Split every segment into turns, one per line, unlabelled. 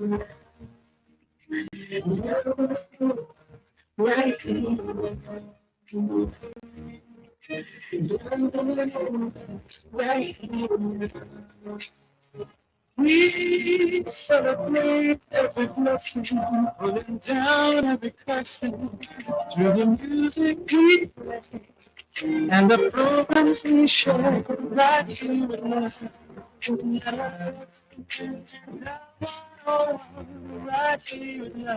We celebrate every blessing, pulling down every blessing through the music we play and the programs we share. Right here with love, right here with love,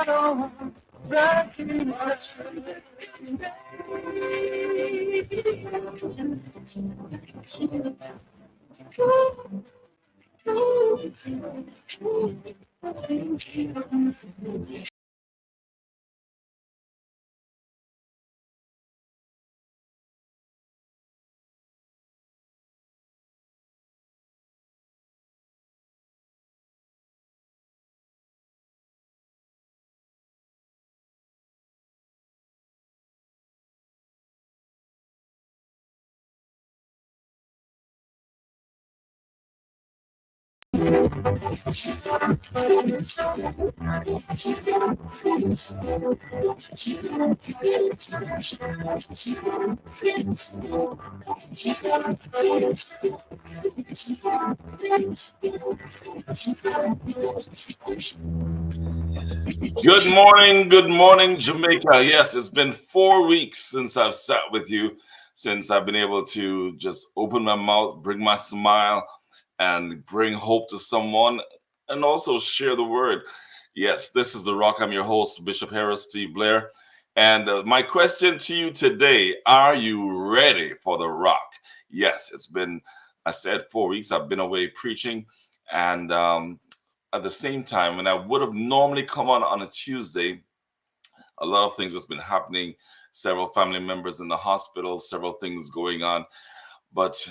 love, right here with
Good morning, Jamaica. Yes, it's been 4 weeks since I've sat with you, since I've been able to just open my mouth, bring my smile, and bring hope to someone, and also share the word. Yes, this is The Rock. I'm your host, Bishop Harris Steve Blair. And my question to you today, are you ready for The Rock? Yes, it's been, I said, 4 weeks. I've been away preaching. And at the same time, when I would have normally come on a Tuesday, a lot of things has been happening. Several family members in the hospital, several things going on. But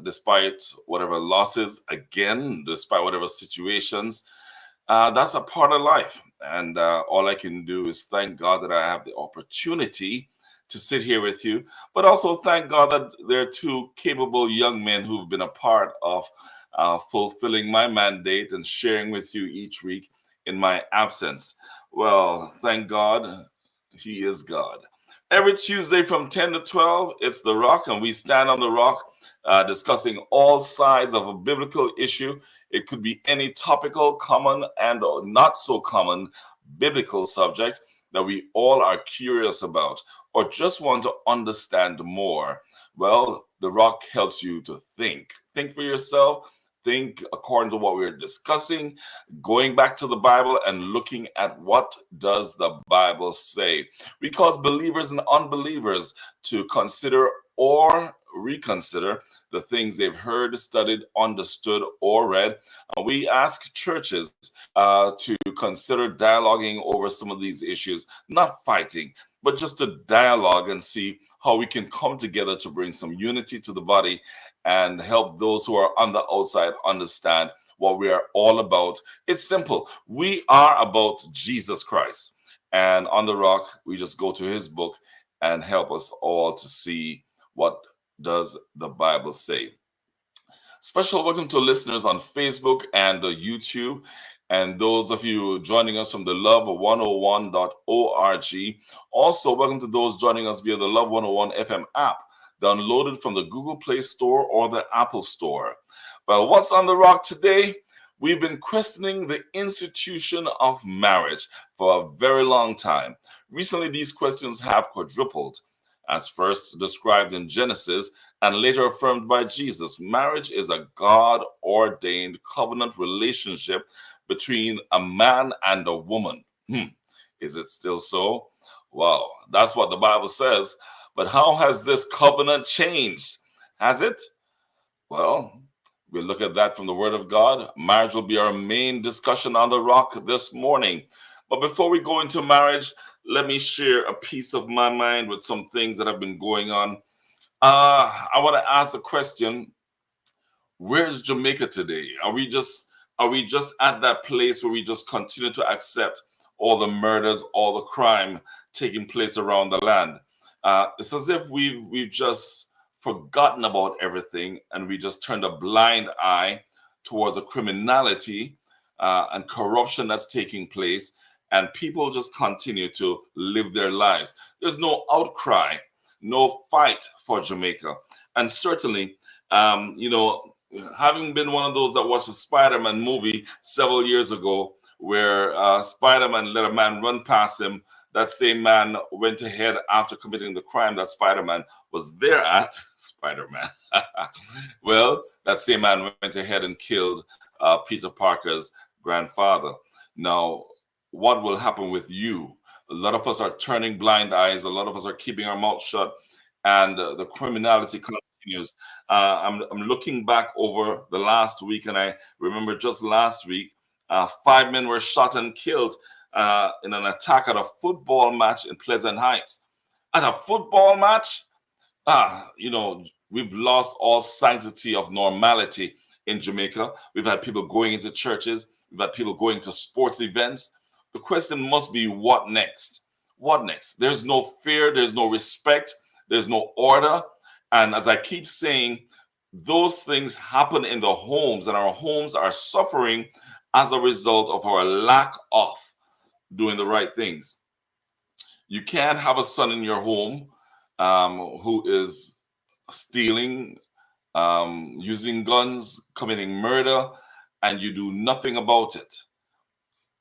despite whatever losses, again, despite whatever situations, that's a part of life. And all I can do is thank God that I have the opportunity to sit here with you, but also thank God that there are two capable young men who've been a part of fulfilling my mandate and sharing with you each week in my absence. Well, thank God, He is God. Every Tuesday from 10 to 12, it's The Rock, and we stand on The Rock discussing all sides of a biblical issue. It could be any topical, common, and not so common biblical subject that we all are curious about or just want to understand more. Well, The Rock helps you to think. Think for yourself. Think according to what we're discussing, going back to the Bible and looking at what does the Bible say. We cause believers and unbelievers to consider or reconsider the things they've heard, studied, understood, or read. We ask churches to consider dialoguing over some of these issues, not fighting, but just to dialogue and see how we can come together to bring some unity to the body and help those who are on the outside understand what we are all about. It's simple. We are about Jesus Christ. And on The Rock, we just go to his book and help us all to see what does the Bible say. Special welcome to listeners on Facebook and YouTube, and those of you joining us from the love101.org. Also, welcome to those joining us via the Love 101 FM app, downloaded from the Google Play Store or the Apple Store. Well, what's on The Rock today? We've been questioning the institution of marriage for a very long time. Recently, these questions have quadrupled. As first described in Genesis and later affirmed by Jesus, marriage is a God-ordained covenant relationship between a man and a woman. Is it still so? Well, that's what the Bible says. But how has this covenant changed? Has it? Well, we'll look at that from the Word of God. Marriage will be our main discussion on The Rock this morning. But before we go into marriage, let me share a piece of my mind with some things that have been going on. I want to ask the question: where's Jamaica today? Are we just at that place where we just continue to accept all the murders, all the crime taking place around the land? It's as if we've just forgotten about everything, and we just turned a blind eye towards the criminality and corruption that's taking place, and people just continue to live their lives. There's no outcry, no fight for Jamaica. And certainly, you know, having been one of those that watched the Spider-Man movie several years ago, where Spider-Man let a man run past him, that same man went ahead after committing the crime that Spider-Man was there at. Spider-Man. Well, that same man went ahead and killed Peter Parker's grandfather. Now, what will happen with you? A lot of us are turning blind eyes. A lot of us are keeping our mouth shut, and the criminality continues. I'm looking back over the last week, and I remember just last week, 5 men were shot and killed in an attack at a football match in Pleasant Heights. At a football match, you know, we've lost all sanctity of normality in Jamaica. We've had people going into churches. We've had people going to sports events. The question must be, what next? What next? There's no fear. There's no respect. There's no order. And as I keep saying, those things happen in the homes, and our homes are suffering as a result of our lack of doing the right things. You can't have a son in your home who is stealing, using guns, committing murder, and you do nothing about it.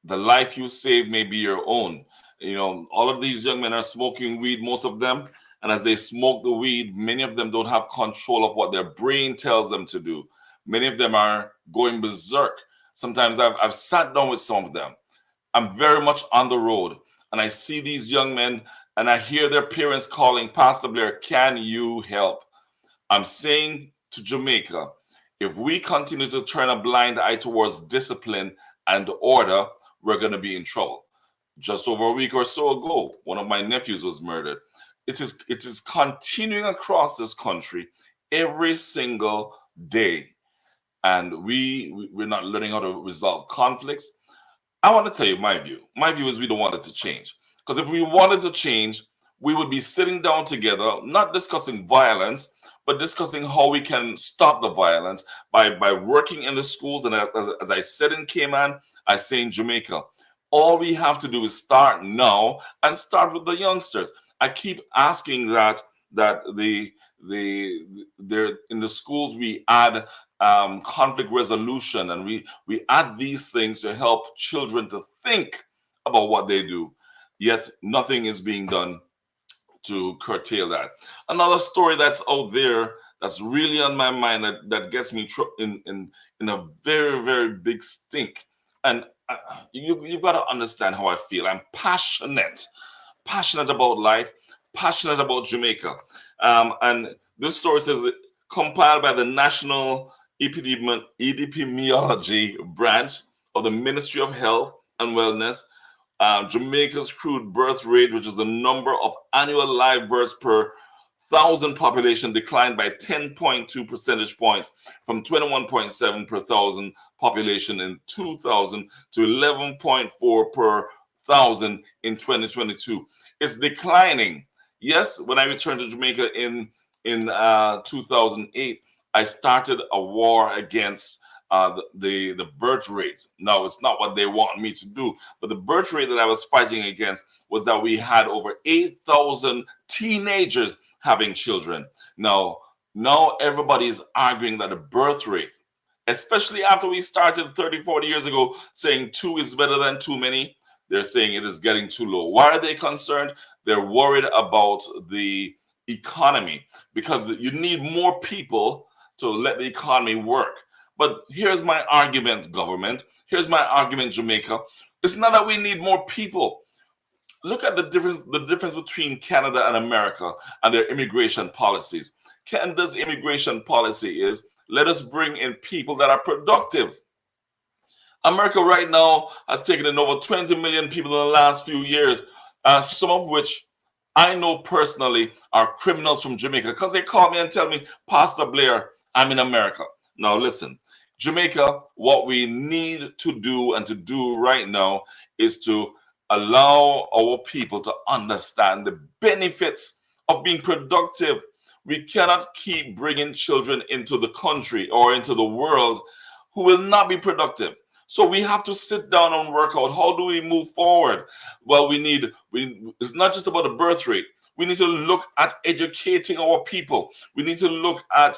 The life you save may be your own. You know, all of these young men are smoking weed, most of them. And as they smoke the weed, many of them don't have control of what their brain tells them to do. Many of them are going berserk. Sometimes I've sat down with some of them. I'm very much on the road, and I see these young men, and I hear their parents calling, Pastor Blair, can you help? I'm saying to Jamaica, if we continue to turn a blind eye towards discipline and order, we're going to be in trouble. Just over a week or so ago, one of my nephews was murdered. It is continuing across this country every single day, and we're not learning how to resolve conflicts. I want to tell you my view. My view is we don't want it to change. Because if we wanted to change, we would be sitting down together, not discussing violence, but discussing how we can stop the violence by working in the schools. And as I said in Cayman, I say in Jamaica, all we have to do is start now and start with the youngsters. I keep asking that there in the schools we add conflict resolution, and we add these things to help children to think about what they do. Yet nothing is being done to curtail that. Another story that's out there that's really on my mind that gets me in a very, very big stink. And you've got to understand how I feel. I'm passionate about life, passionate about Jamaica. And this story says, compiled by the National Epidemiology Branch of the Ministry of Health and Wellness, Jamaica's crude birth rate, which is the number of annual live births per thousand population, declined by 10.2 percentage points from 21.7 per thousand population in 2000 to 11.4 per thousand in 2022. It's declining. Yes, when I returned to Jamaica in 2008, I started a war against the birth rate. No, it's not what they want me to do. But the birth rate that I was fighting against was that we had over 8,000 teenagers having children. Now everybody's arguing that the birth rate, especially after we started 30, 40 years ago, saying 2 is better than too many, they're saying it is getting too low. Why are they concerned? They're worried about the economy, because you need more people to let the economy work. But here's my argument, government. Here's my argument, Jamaica. It's not that we need more people. Look at the difference between Canada and America and their immigration policies. Canada's immigration policy is, let us bring in people that are productive. America right now has taken in over 20 million people in the last few years, some of which I know personally are criminals from Jamaica, because they call me and tell me, Pastor Blair, I'm in America. Now listen, Jamaica, what we need to do and to do right now is to allow our people to understand the benefits of being productive. We cannot keep bringing children into the country or into the world who will not be productive. So we have to sit down and work out, how do we move forward? Well, it's not just about the birth rate. We need to look at educating our people. We need to look at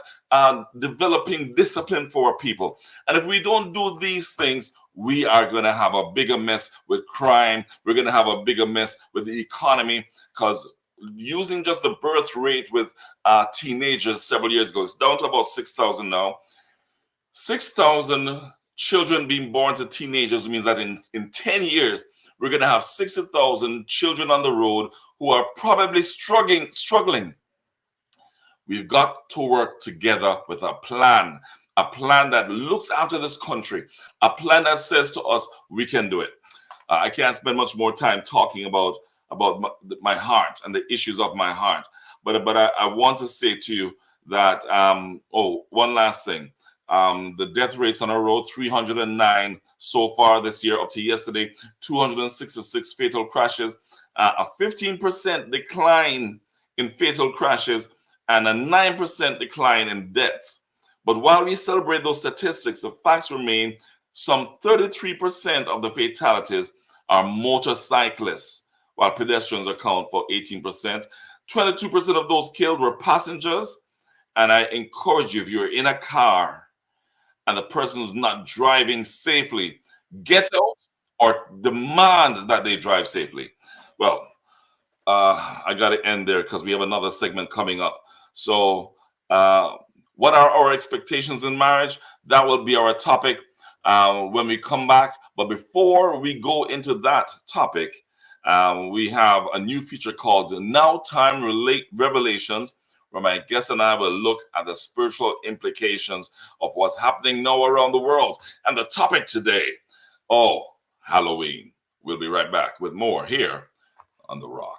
developing discipline for our people. And if we don't do these things, we are going to have a bigger mess with crime. We're going to have a bigger mess with the economy, because using just the birth rate with teenagers several years ago, it's down to about 6,000 now. 6,000 children being born to teenagers means that in 10 years, we're going to have 60,000 children on the road who are probably struggling. We've got to work together with a plan that looks after this country, a plan that says to us, we can do it. I can't spend much more time talking about my heart and the issues of my heart. But I want to say to you that, one last thing. The death rates on our road, 309 so far this year, up to yesterday, 266 fatal crashes, a 15% decline in fatal crashes, and a 9% decline in deaths. But while we celebrate those statistics, the facts remain: some 33% of the fatalities are motorcyclists, while pedestrians account for 18%. 22% of those killed were passengers. And I encourage you, if you're in a car and the person is not driving safely, get out or demand that they drive safely. Well, I got to end there because we have another segment coming up. So what are our expectations in marriage? That will be our topic when we come back. But before we go into that topic, we have a new feature called Now Time Revelations, where my guest and I will look at the spiritual implications of what's happening now around the world. And the topic today, Halloween. We'll be right back with more here on The Rock.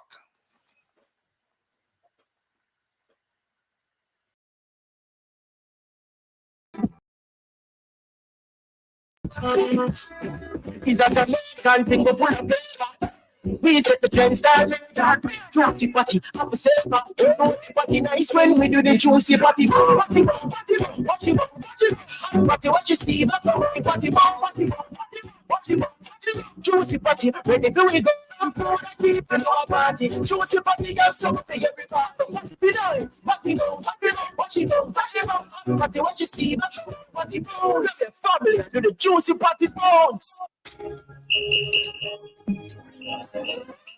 He's a Jamaican thing, but pull up the we set the trend style, juicy party, have a silver, party nice when we do the juicy party, party, what you see, juicy party, ready to we go, I'm for the people, no party, juicy party, have something every party, be nice, party go, what you see, party go, family, do the juicy party sounds.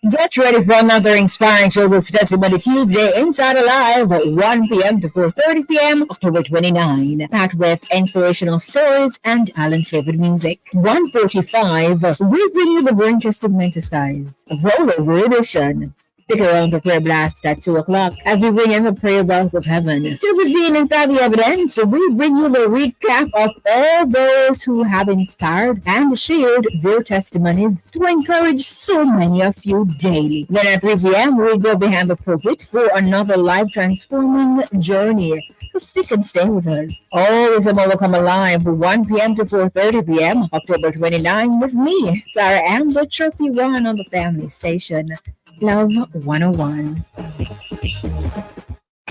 Get ready for another inspiring Showbiz Testimony Tuesday inside Alive at 1 p.m. to 4:30 p.m. October 29, packed with inspirational stories and talent-flavored music. 1:45, we bring you the Winchester Menticize Rollover Edition. Stick around for prayer blast at 2 o'clock as we bring in the prayer bells of heaven. 2:15 inside the evidence, we bring you the recap of all those who have inspired and shared their testimonies to encourage so many of you daily. Then at 3 p.m., we go behind the pulpit for another life transforming journey. Stick and stay with us. Always a moment come alive from 1 p.m. to 4:30 p.m. October 29 with me, Sarah Ann, the chirpy one on the family station. Love 101.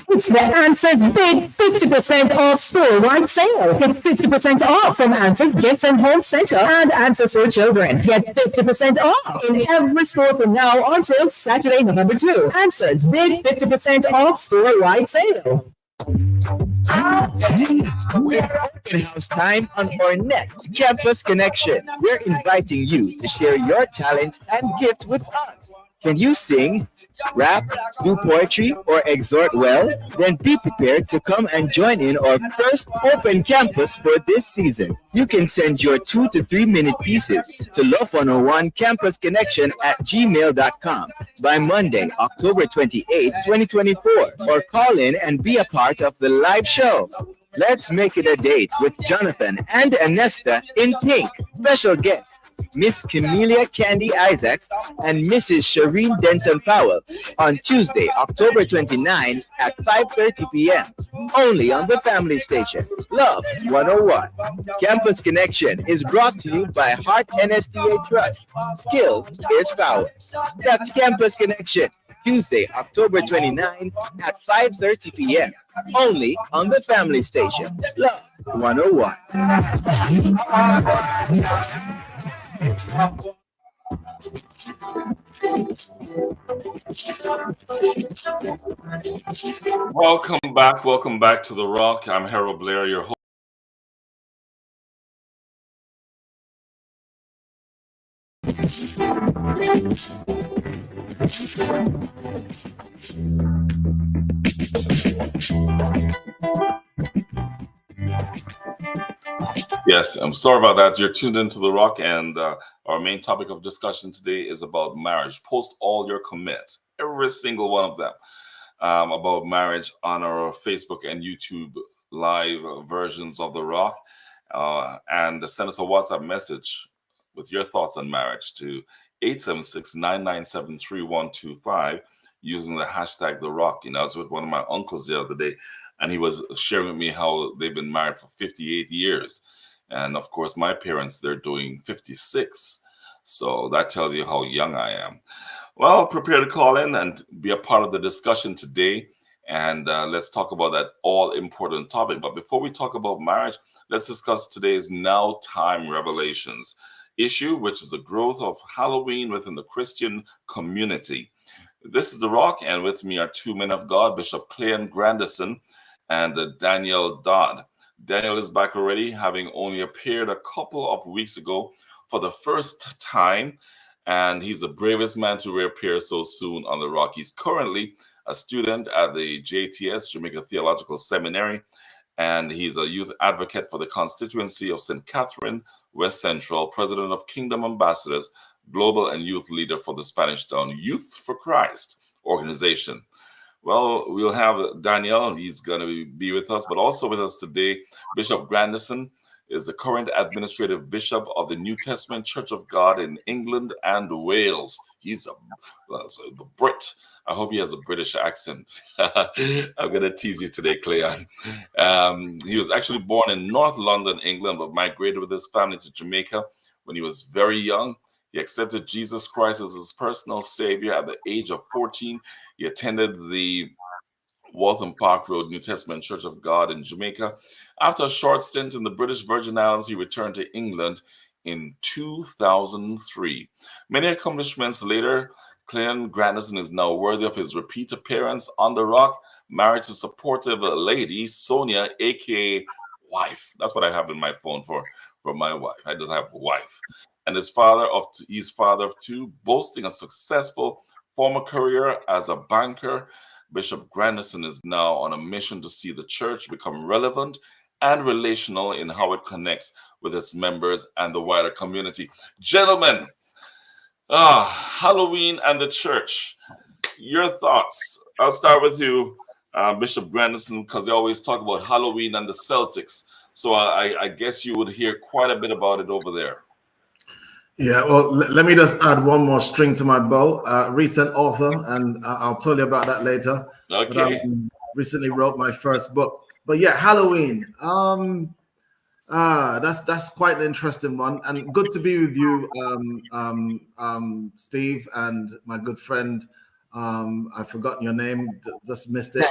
It's the Answers Big 50% off store-wide sale. Get 50% off from Answers Gifts and Home Center and Answers for Children. Get 50% off in every store from now until Saturday, November 2. Answers Big 50% off store-wide sale.
We're open house time on our next Campus Connection. We're inviting you to share your talent and gift with us. Can you sing, rap, do poetry, or exhort well? Then be prepared to come and join in our first open campus for this season. You can send your 2 to 3 minute pieces to love101campusconnection@gmail.com by Monday, October 28, 2024, or call in and be a part of the live show. Let's make it a date with Jonathan and Anesta in pink. Special guests, Miss Camelia Candy Isaacs and Mrs. Shireen Denton Powell on Tuesday, October 29 at 5:30 p.m. Only on the family station. Love 101. Campus Connection is brought to you by Heart NSTA Trust. Skill is power. That's Campus Connection. Tuesday, October 29 at 5:30 p.m. Only on the Family Station. Love 101.
Welcome back to The Rock. I'm Harold Blair, your host. Yes, I'm sorry about that. You're tuned into The Rock, and our main topic of discussion today is about marriage. Post all your commits, every single one of them, about marriage on our Facebook and YouTube live versions of The Rock, and send us a WhatsApp message with your thoughts on marriage to 876-997-3125 using the hashtag The Rock. I was with one of my uncles the other day, and he was sharing with me how they've been married for 58 years. And of course, my parents, they're doing 56. So that tells you how young I am. Well, prepare to call in and be a part of the discussion today. And let's talk about that all important topic. But before we talk about marriage, let's discuss today's now time revelations issue, which is the growth of Halloween within the Christian community. This is The Rock, and with me are two men of God, Bishop Cleon Grandison and Daniel Dodd. Daniel is back already, having only appeared a couple of weeks ago for the first time, and he's the bravest man to reappear so soon on The Rock. He's currently a student at the JTS, Jamaica Theological Seminary, and he's a youth advocate for the constituency of St. Catherine, West Central, president of Kingdom Ambassadors, global and youth leader for the Spanish Town Youth for Christ organization. Well, we'll have Daniel. He's going to be with us, but also with us today, Bishop Grandison is the current administrative bishop of the New Testament Church of God in England and Wales. He's a Brit. I hope he has a British accent. I'm going to tease you today, Cleon. He was actually born in North London, England, but migrated with his family to Jamaica when he was very young. He accepted Jesus Christ as his personal savior at the age of 14. He attended the Waltham Park Road New Testament Church of God in Jamaica. After a short stint in the British Virgin Islands, he returned to England in 2003. Many accomplishments later, Cleon Grandison is now worthy of his repeat appearance on The Rock, married to supportive lady Sonia, aka wife. That's what I have in my phone for my wife. I just have a wife. And he's father of two, boasting a successful former career as a banker. Bishop Grandison is now on a mission to see the church become relevant and relational in how it connects with its members and the wider community. Gentlemen, Halloween and the church. Your thoughts? I'll start with you, Bishop Grandison, because they always talk about Halloween and the Celtics. So I guess you would hear quite a bit about it over there.
Yeah, well, let me just add one more string to my bow. Recent author, and I'll tell you about that later.
Okay.
But I recently wrote my first book. But yeah, Halloween. That's quite an interesting one, and good to be with you, Steve, and my good friend. I've forgotten your name. Just missed it.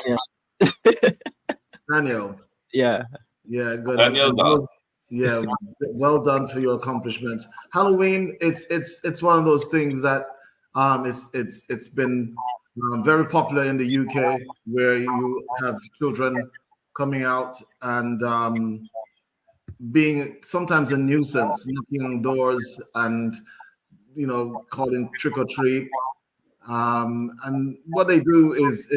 Daniel.
Yeah.
Yeah, good.
Daniel.
Yeah, well done for your accomplishments. Halloween, it's one of those things that it's been very popular in the UK, where you have children coming out and being sometimes a nuisance, knocking on doors and calling trick or treat. And what they do is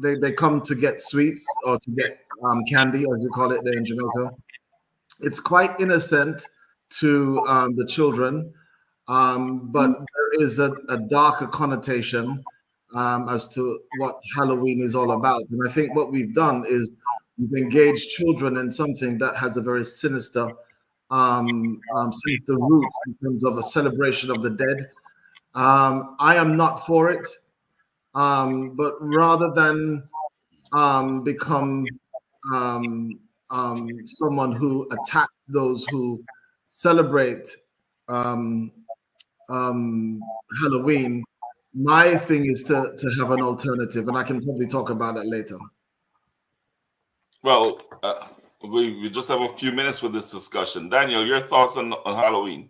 they come to get sweets or to get candy, as you call it there in Jamaica. It's quite innocent to the children, but there is a darker connotation as to what Halloween is all about. And I think what we've done is we've engaged children in something that has a very sinister roots in terms of a celebration of the dead. I am not for it, but rather than become someone who attacks those who celebrate Halloween, My thing is to have an alternative, and I can probably talk about that later.
Well, we just have a few minutes for this discussion. Daniel, your thoughts on Halloween?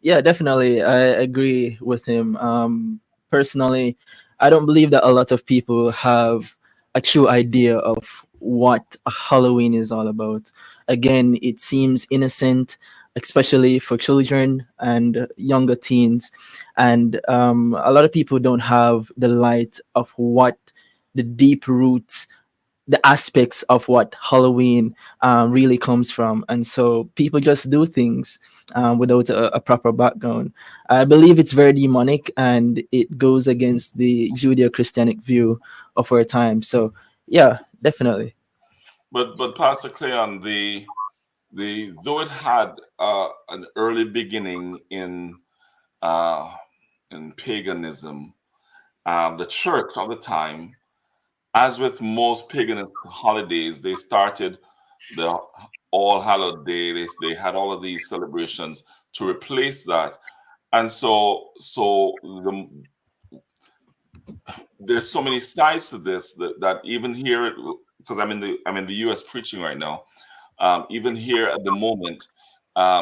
Yeah, definitely. I agree with him. Personally, I don't believe that a lot of people have a true idea of what a Halloween is all about. Again, it seems innocent, especially for children and younger teens. And a lot of people don't have the light of what the deep roots, the aspects of what Halloween really comes from. And so people just do things without a proper background. I believe it's very demonic and it goes against the Judeo Christianic view of our time. So, yeah, definitely.
But Pastor Cleon, the though it had an early beginning uh, in paganism, the church of the time, as with most paganist holidays, they started the All Hallowed Day. They had all of these celebrations to replace that, and there's so many sides to this that even here, because I'm in the U.S. preaching right now. Even here at the moment,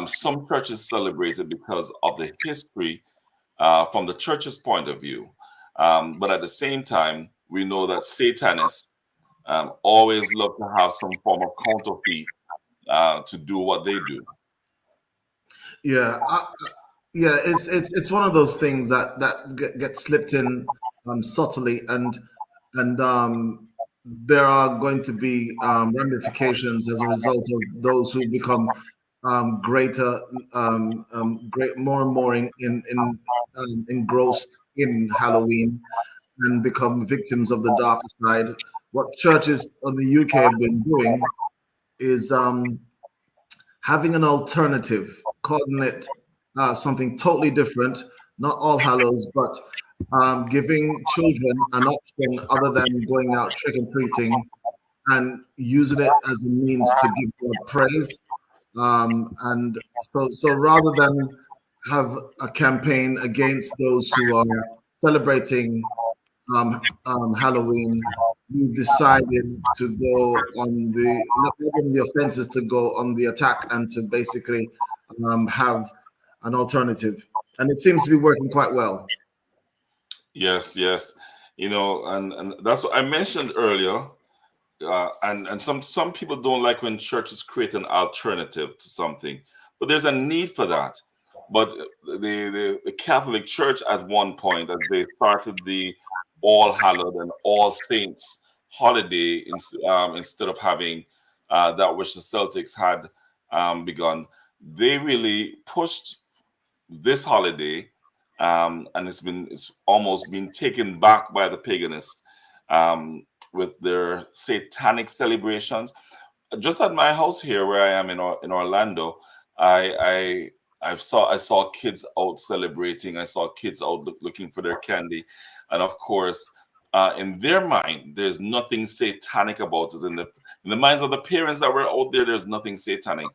some churches celebrate it because of the history from the church's point of view. But at the same time, we know that Satanists always love to have some form of counterfeit to do what they do.
Yeah, yeah. It's one of those things that get slipped in subtly, and there are going to be ramifications as a result of those who become greater, more and more engrossed in Halloween and become victims of the darker side. What churches in the UK have been doing is having an alternative, calling it something totally different, not All Hallows, but giving children an option other than going out trick and treating and using it as a means to give God praise. And so rather than have a campaign against those who are celebrating Halloween, we decided to go on the not even the offenses, to go on the attack and to basically have an alternative, and it seems to be working quite well.
Yes, yes. And that's what I mentioned earlier. And some people don't like when churches create an alternative to something, but there's a need for that. But the Catholic Church at one point, as they started the All Hallowed and All Saints holiday, instead of having that which the Celtics had begun, they really pushed this holiday, and it's almost been taken back by the paganists um, with their satanic celebrations. Just at my house here, where I am in Orlando, I saw kids out celebrating. I saw kids out looking for their candy, and of course, in their mind, there's nothing satanic about it. In the minds of the parents that were out there, there's nothing satanic.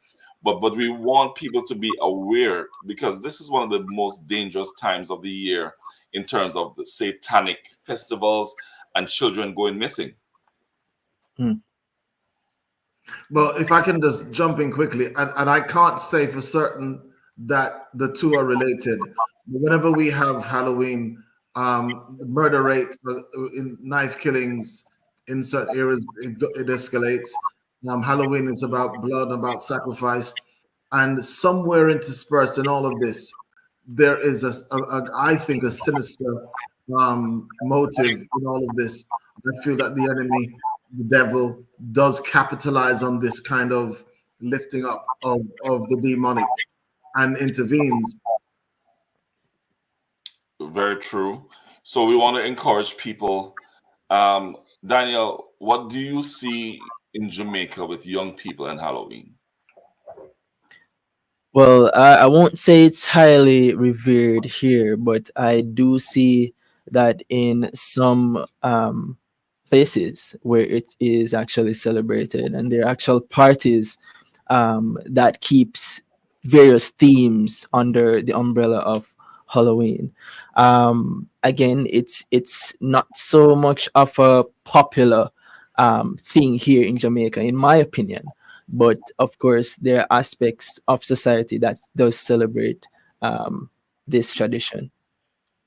But we want people to be aware, because this is one of the most dangerous times of the year in terms of the satanic festivals and children going missing.
Hmm.
Well, if I can just jump in quickly, and I can't say for certain that the two are related. But whenever we have Halloween, murder rates, in knife killings in certain areas, it escalates. Halloween is about blood, about sacrifice, and somewhere interspersed in all of this, there is I think, a sinister motive in all of this. I feel that the enemy, the devil, does capitalize on this kind of lifting up of the demonic and intervenes.
Very true. So we want to encourage people. Um, Daniel, what do you see in Jamaica with young people and Halloween?
Well, I won't say it's highly revered here, but I do see that in some places where it is actually celebrated, and there are actual parties that keeps various themes under the umbrella of Halloween. Again, it's not so much of a popular thing here in Jamaica, in my opinion. But of course, there are aspects of society that does celebrate this tradition.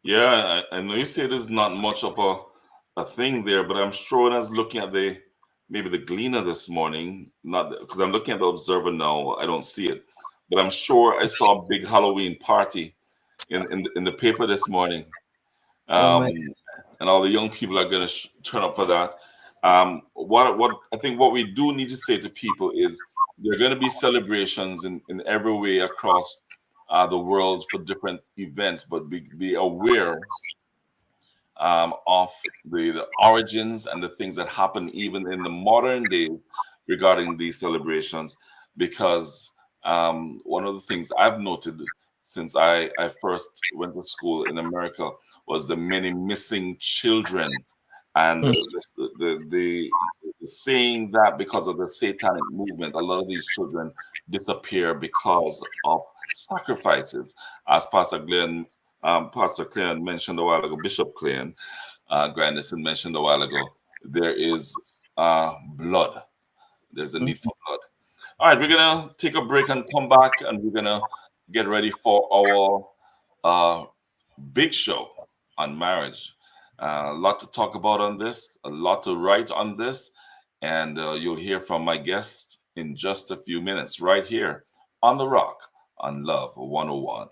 Yeah, I know you say there's not much of a thing there, but I'm sure when I was looking at the maybe the Gleaner this morning, not because I'm looking at the Observer now, I don't see it, but I'm sure I saw a big Halloween party in the paper this morning.
Oh
um,
my.
and all the young people are going to turn up for that. What I think what we do need to say to people is there are going to be celebrations in every way across the world for different events, but be aware of the origins and the things that happen even in the modern days regarding these celebrations. Because one of the things I've noted since I first went to school in America was the many missing children. And
Mm,
the saying that because of the satanic movement, a lot of these children disappear because of sacrifices. As Pastor Cleon mentioned a while ago, Bishop Cleon Grandison mentioned a while ago, there is blood. There's a
mm.
need for blood. All right, we're gonna take a break and come back, and we're gonna get ready for our big show on marriage. A lot to talk about on this, a lot to write on this, and you'll hear from my guest in just a few minutes, right here on the Rock on Love 101.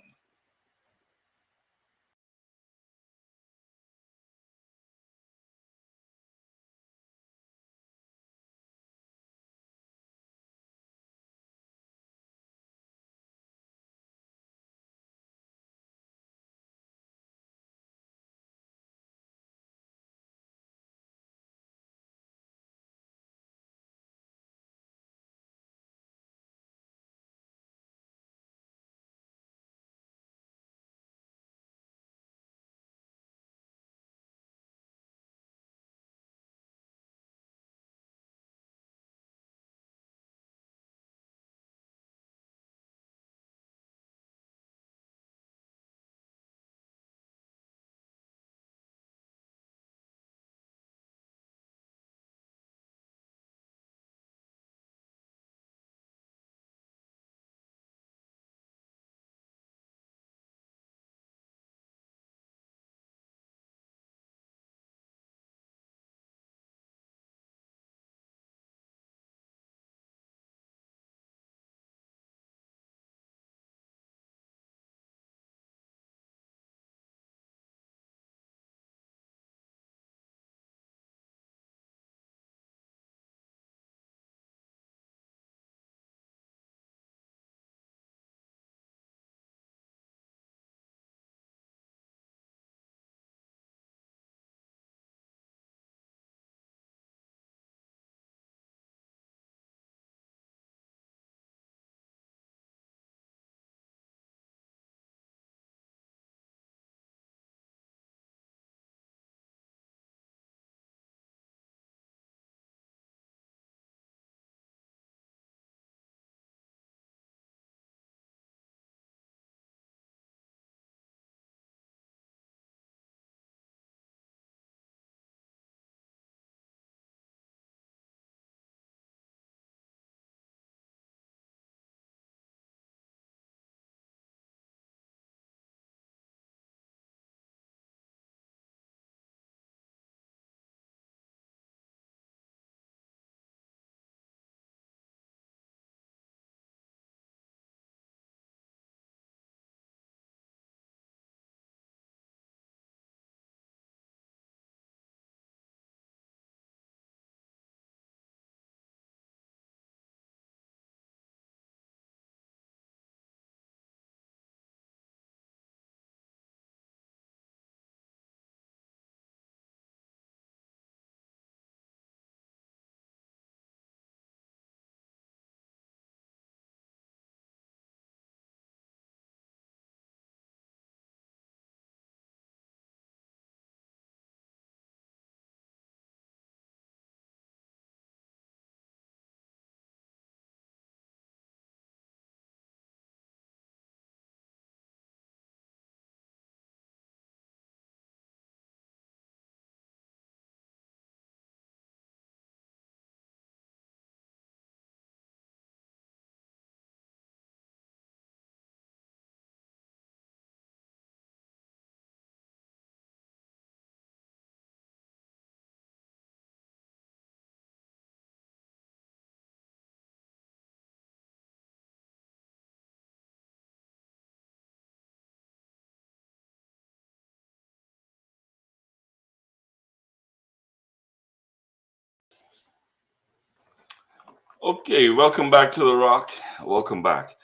Okay, welcome back to The Rock. Welcome back.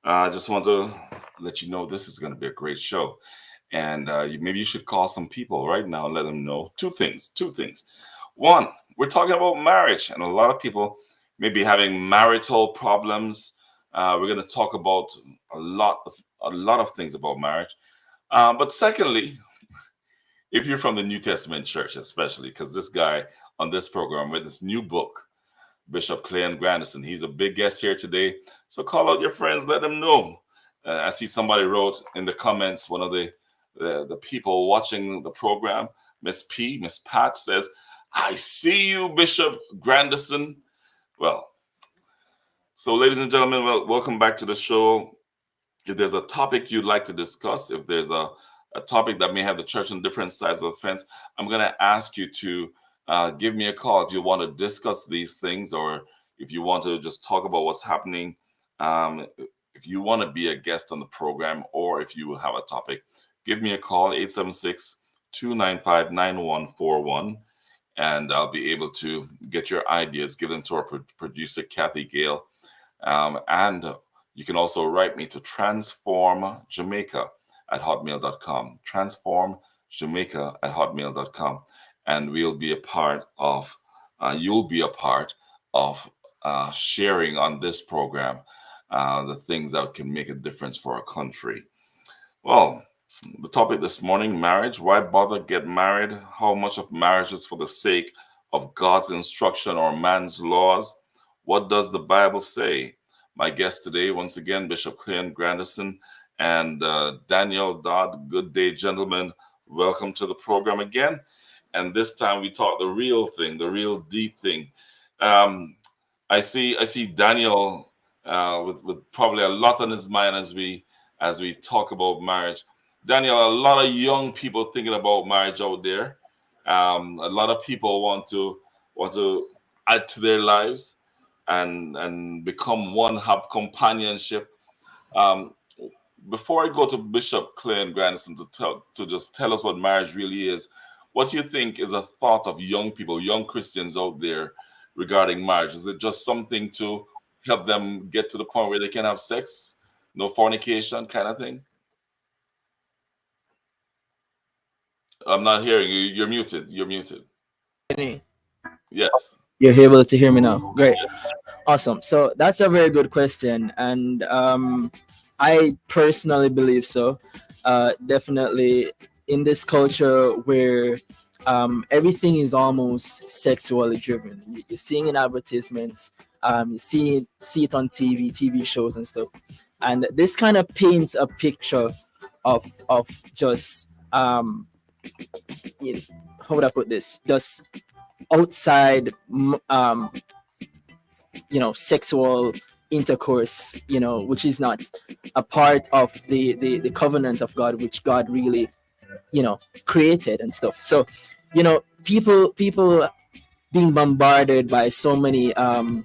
I just want to let you know this is going to be a great show. And maybe you should call some people right now and let them know two things. Two things. One, we're talking about marriage, and a lot of people may be having marital problems. We're going to talk about a lot of things about marriage. But secondly, if you're from the New Testament church, especially because this guy on this program with this new book, Bishop Clayton Grandison. He's a big guest here today. So call out your friends, let them know. I see somebody wrote in the comments, one of the people watching the program, Miss Pat says, I see you, Bishop Grandison. Well, so ladies and gentlemen, welcome back to the show. If there's a topic you'd like to discuss, if there's a topic that may have the church on different sides of the fence, I'm going to ask you to give me a call if you want to discuss these things, or if you want to just talk about what's happening. If you want to be a guest on the program, or if you have a topic, give me a call, 876 295 9141, and I'll be able to get your ideas, give them to our producer, Kathy Gale. And you can also write me to transformjamaica@hotmail.com. Transformjamaica@hotmail.com. And we'll be a part of, you'll be a part of sharing on this program the things that can make a difference for our country. Well, the topic this morning, marriage. Why bother get married? How much of marriage is for the sake of God's instruction or man's laws? What does the Bible say? My guest today, once again, Bishop Clayton Grandison and Daniel Dodd. Good day, gentlemen. Welcome to the program again. And this time we talk the real thing, the real deep thing. Um, I see Daniel with probably a lot on his mind as we talk about marriage. Daniel, a lot of young people thinking about marriage out there. A lot of people want to add to their lives and become one, have companionship. Um, Before I go to Bishop Clay and Grandison to just tell us what marriage really is, what do you think is a thought of young people, young Christians out there regarding marriage? Is it just something to help them get to the point where they can have sex, no fornication kind of thing? I'm not hearing you. You're muted. You're muted. Yes.
You're able to hear me now. Great. Awesome. So that's a very good question. And I personally believe so. Definitely in this culture where everything is almost sexually driven. You're seeing in advertisements, see it on TV shows and stuff. And this kind of paints a picture of just you know, how would I put this? Just outside sexual intercourse, which is not a part of the covenant of God, which God really created and stuff. So people being bombarded by so many of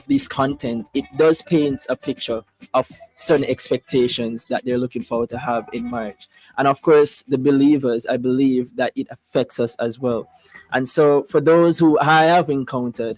these content, it does paint a picture of certain expectations that they're looking forward to have in marriage. And of course, the believers, I believe that it affects us as well. And so for those who I have encountered,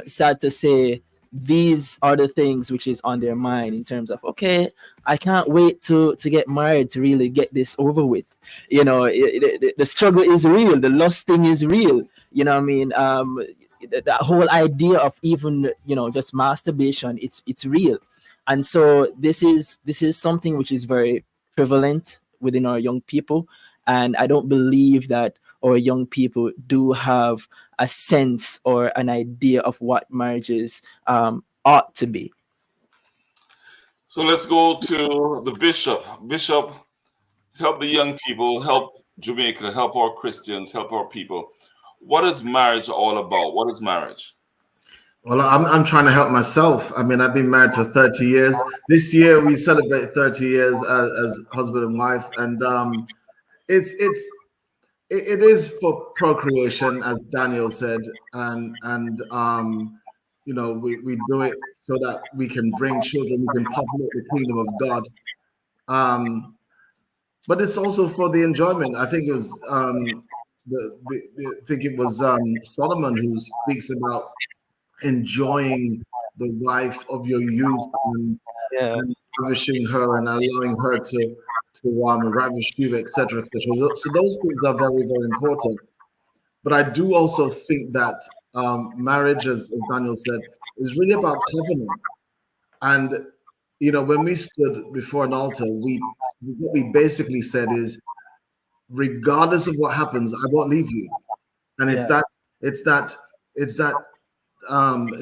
sad to say, these are the things which is on their mind in terms of, okay, I can't wait to get married to really get this over with. The struggle is real, the lust thing is real. You know what I mean? That whole idea of even just masturbation, it's real. And so this is something which is very prevalent within our young people, and I don't believe that our young people do have a sense or an idea of what marriages ought to be.
So let's go to the bishop. Bishop, help the young people, help Jamaica, help our Christians, help our people. What is marriage all about? What is marriage?
Well, I'm trying to help myself. I mean, I've been married for 30 years. This year we celebrate 30 years as husband and wife, and it is for procreation, as Daniel said, and we do it so that we can bring children, we can populate the kingdom of God. But it's also for the enjoyment. I think it was I think it was Solomon who speaks about enjoying the wife of your youth
Yeah.
and ravishing her and allowing her to ravish you, etc., etc. So those things are very, very important. But I do also think that marriage, as Daniel said, is really about covenant. And when we stood before an altar, we what we basically said is, regardless of what happens, I won't leave you. And
Yeah.
it's that, it's that,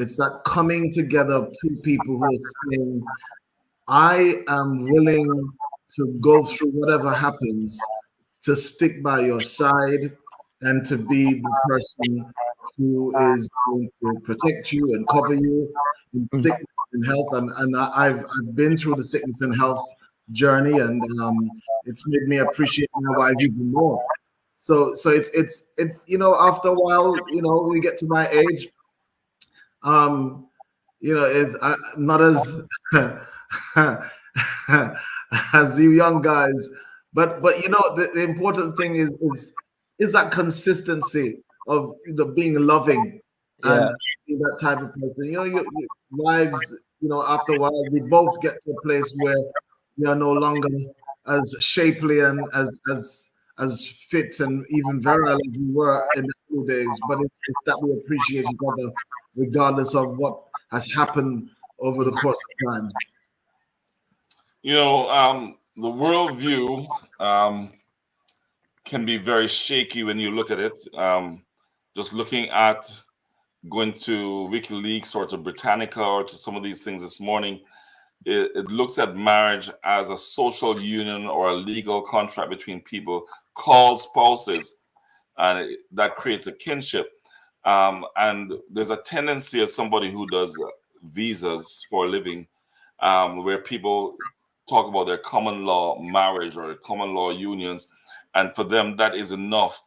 it's that coming together of two people who are saying, I am willing to go through whatever happens to stick by your side and to be the person who is going to protect you and cover you in
Mhm.
sickness and health. I've been through the sickness and health journey, and it's made me appreciate my wife even more. So after a while, we get to my age, um, it's not as as you young guys, but the important thing is that consistency of being loving
Yeah.
and being that type of person. Your lives, after a while, we both get to a place where we are no longer as shapely and as fit and even virile as we were in the old days. But it's that we appreciate each other regardless of what has happened over the course of time.
The worldview can be very shaky when you look at it. Just looking at going to WikiLeaks or to Britannica or to some of these things this morning, it looks at marriage as a social union or a legal contract between people called spouses, and that creates a kinship. And there's a tendency as somebody who does visas for a living, where people talk about their common law marriage or their common law unions, and for them that is enough.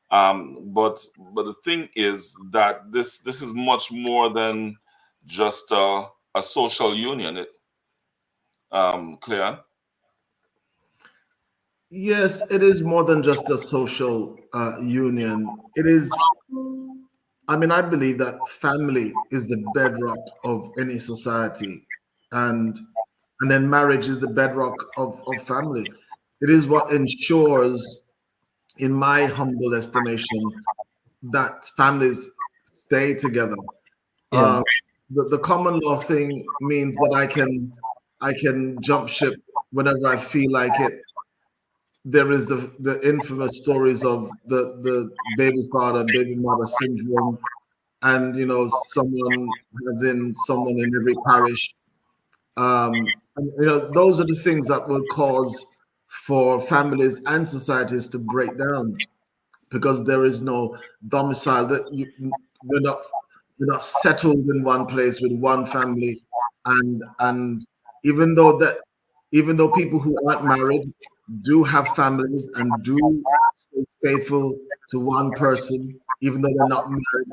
But the thing is that this is much more than just a social union. Cleon?
Yes, it is more than just a social union. It is, I mean, I believe that family is the bedrock of any society, and and then marriage is the bedrock of family. It is what ensures, in my humble estimation, that families stay together.
Yeah.
Uh, the common law thing means that I can jump ship whenever I feel like it. There is the infamous stories of the baby father, baby mother syndrome, and someone having someone in every parish. And, those are the things that will cause for families and societies to break down because there is no domicile that we're not we're not settled in one place with one family, and even though that even though people who aren't married do have families and do stay faithful to one person even though they're not married,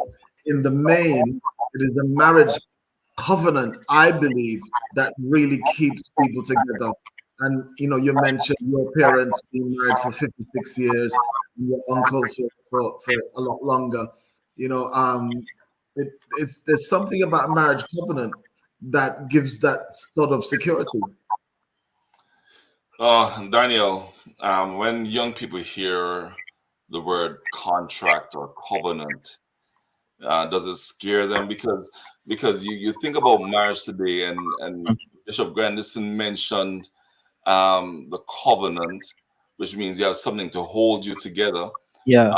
in the main it is the marriage covenant, I believe, that really keeps people together. And you mentioned your parents being married for 56 years, and your uncle for a lot longer. You know, it's there's something about marriage covenant that gives that sort of security.
Daniel, when young people hear the word contract or covenant, does it scare them? Because you think about marriage today, and Bishop Grandison mentioned the covenant, which means you have something to hold you together.
Yeah.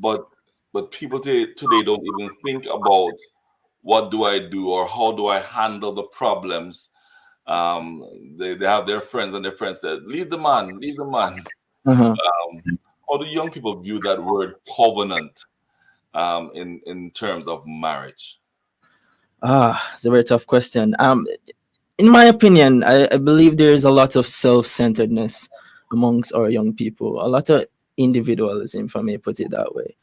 But people today don't even think about what do I do or how do I handle the problems. They have their friends, and their friends said, "Leave the man, leave the man."
Uh-huh.
How do young people view that word covenant in terms of marriage?
It's a very tough question. In my opinion, I believe there is a lot of self-centeredness amongst our young people, a lot of individualism, if I may put it that way.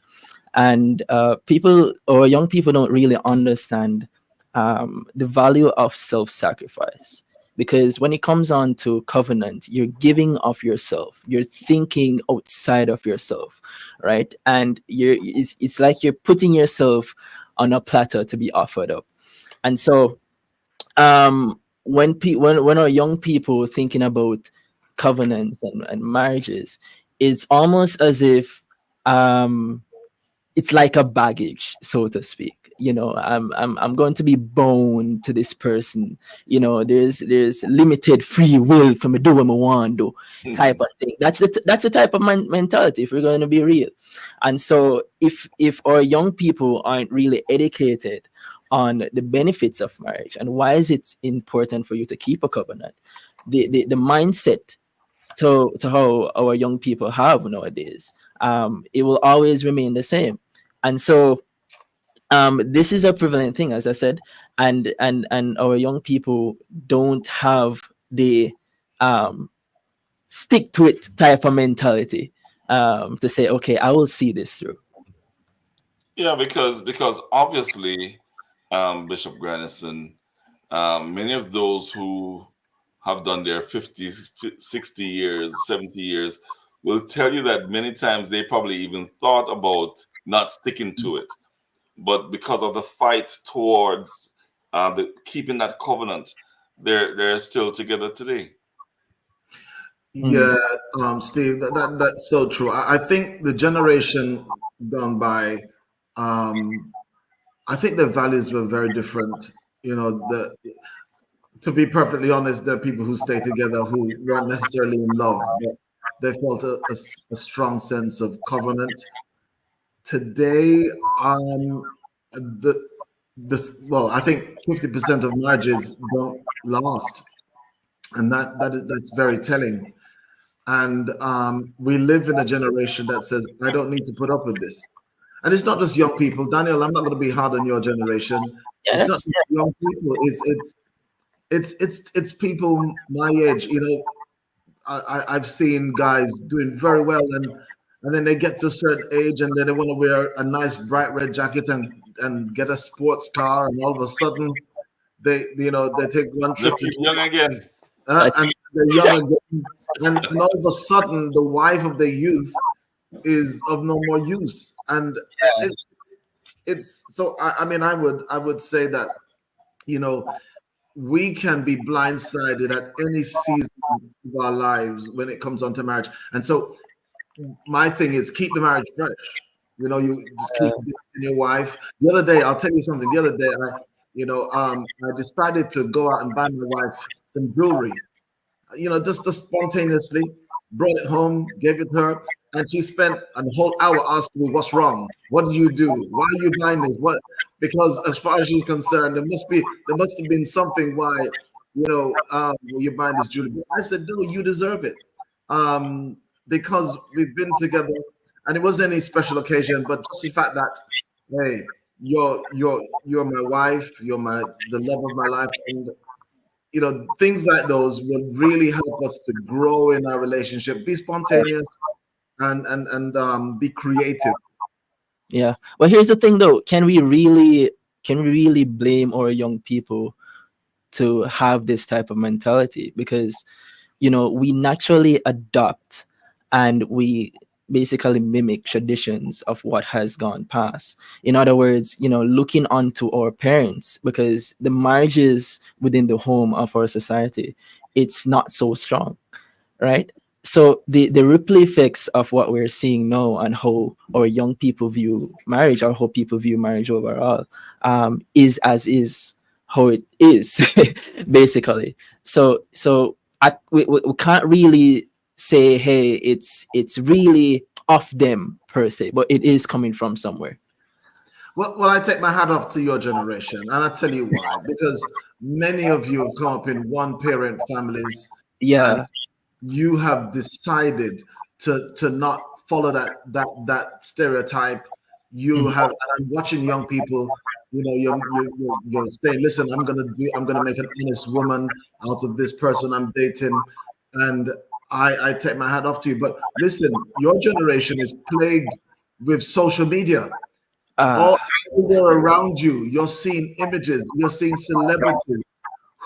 And people or young people don't really understand the value of self-sacrifice, because when it comes on to covenant, you're giving of yourself, you're thinking outside of yourself, right? And it's like you're putting yourself on a platter to be offered up. And so when our young people thinking about covenants and marriages, it's almost as if um it's like a baggage, so to speak. I'm going to be bound to this person. There's limited free will for me do what I want to do, type of thing. That's the type of mentality, if we're going to be real. And so if our young people aren't really educated on the benefits of marriage and why is it important for you to keep a covenant, the mindset to how our young people have nowadays, it will always remain the same. And so this is a prevalent thing, as I said, and our young people don't have the um, stick to it type of mentality, to say, okay, I will see this through.
Yeah, because obviously, Bishop Granison, many of those who have done their 50, 60 years, 70 years will tell you that many times they probably even thought about not sticking to it. But because of the fight towards the keeping that covenant, they're still together today.
Yeah, Steve, that's so true. I think the generation gone by, um, I think their values were very different. To be perfectly honest, there are people who stay together who weren't necessarily in love, but they felt a strong sense of covenant. Today, the I think 50% of marriages don't last, and that's very telling. And we live in a generation that says, I don't need to put up with this. And it's not just young people. Daniel, I'm not going to be hard on your generation.
Yeah,
It's not
that's
just young people. It's people my age. I've seen guys doing very well, and then they get to a certain age, and then they want to wear a nice bright red jacket and get a sports car, and all of a sudden they take one
They
trip
feel young again.
that's
and they're young again, and all of a sudden the wife of the youth is of no more use, and it's so. I mean, I would say that you know we can be blindsided at any season of our lives when it comes on to marriage, and so my thing is keep the marriage fresh. You just keep your wife. The other day, I'll tell you something. The other day, I decided to go out and buy my wife some jewelry. Just spontaneously brought it home, gave it to her, and she spent a whole hour asking me, "What's wrong? What did you do? Why are you buying this? What?" Because as far as she's concerned, there must have been something why you're buying this jewelry. I said, "No, you deserve it." Because we've been together, and it wasn't any special occasion, but just the fact that, hey, you're my wife, the love of my life, and things like those will really help us to grow in our relationship, be spontaneous, and be creative.
yeah. Well, here's the thing, though. Can we really blame our young people to have this type of mentality? Because we naturally adopt and we basically mimic traditions of what has gone past. In other words, looking onto our parents, because the marriages within the home of our society, it's not so strong, right? So the ripple effects of what we're seeing now and how our young people view marriage, or how people view marriage overall, is as is how it is, basically. We can't really say, hey, it's really off them per se, but it is coming from somewhere.
Well, I take my hat off to your generation, and I tell you why. Because many of you have come up in one-parent families, and
Yeah.
you have decided to not follow that stereotype. You
Mhm.
have, and I'm watching young people. You're saying, "Listen, I'm gonna make an honest woman out of this person I'm dating," and I take my hat off to you. But listen, your generation is plagued with social media. All
Ah,
everywhere around you, you're seeing images, you're seeing celebrities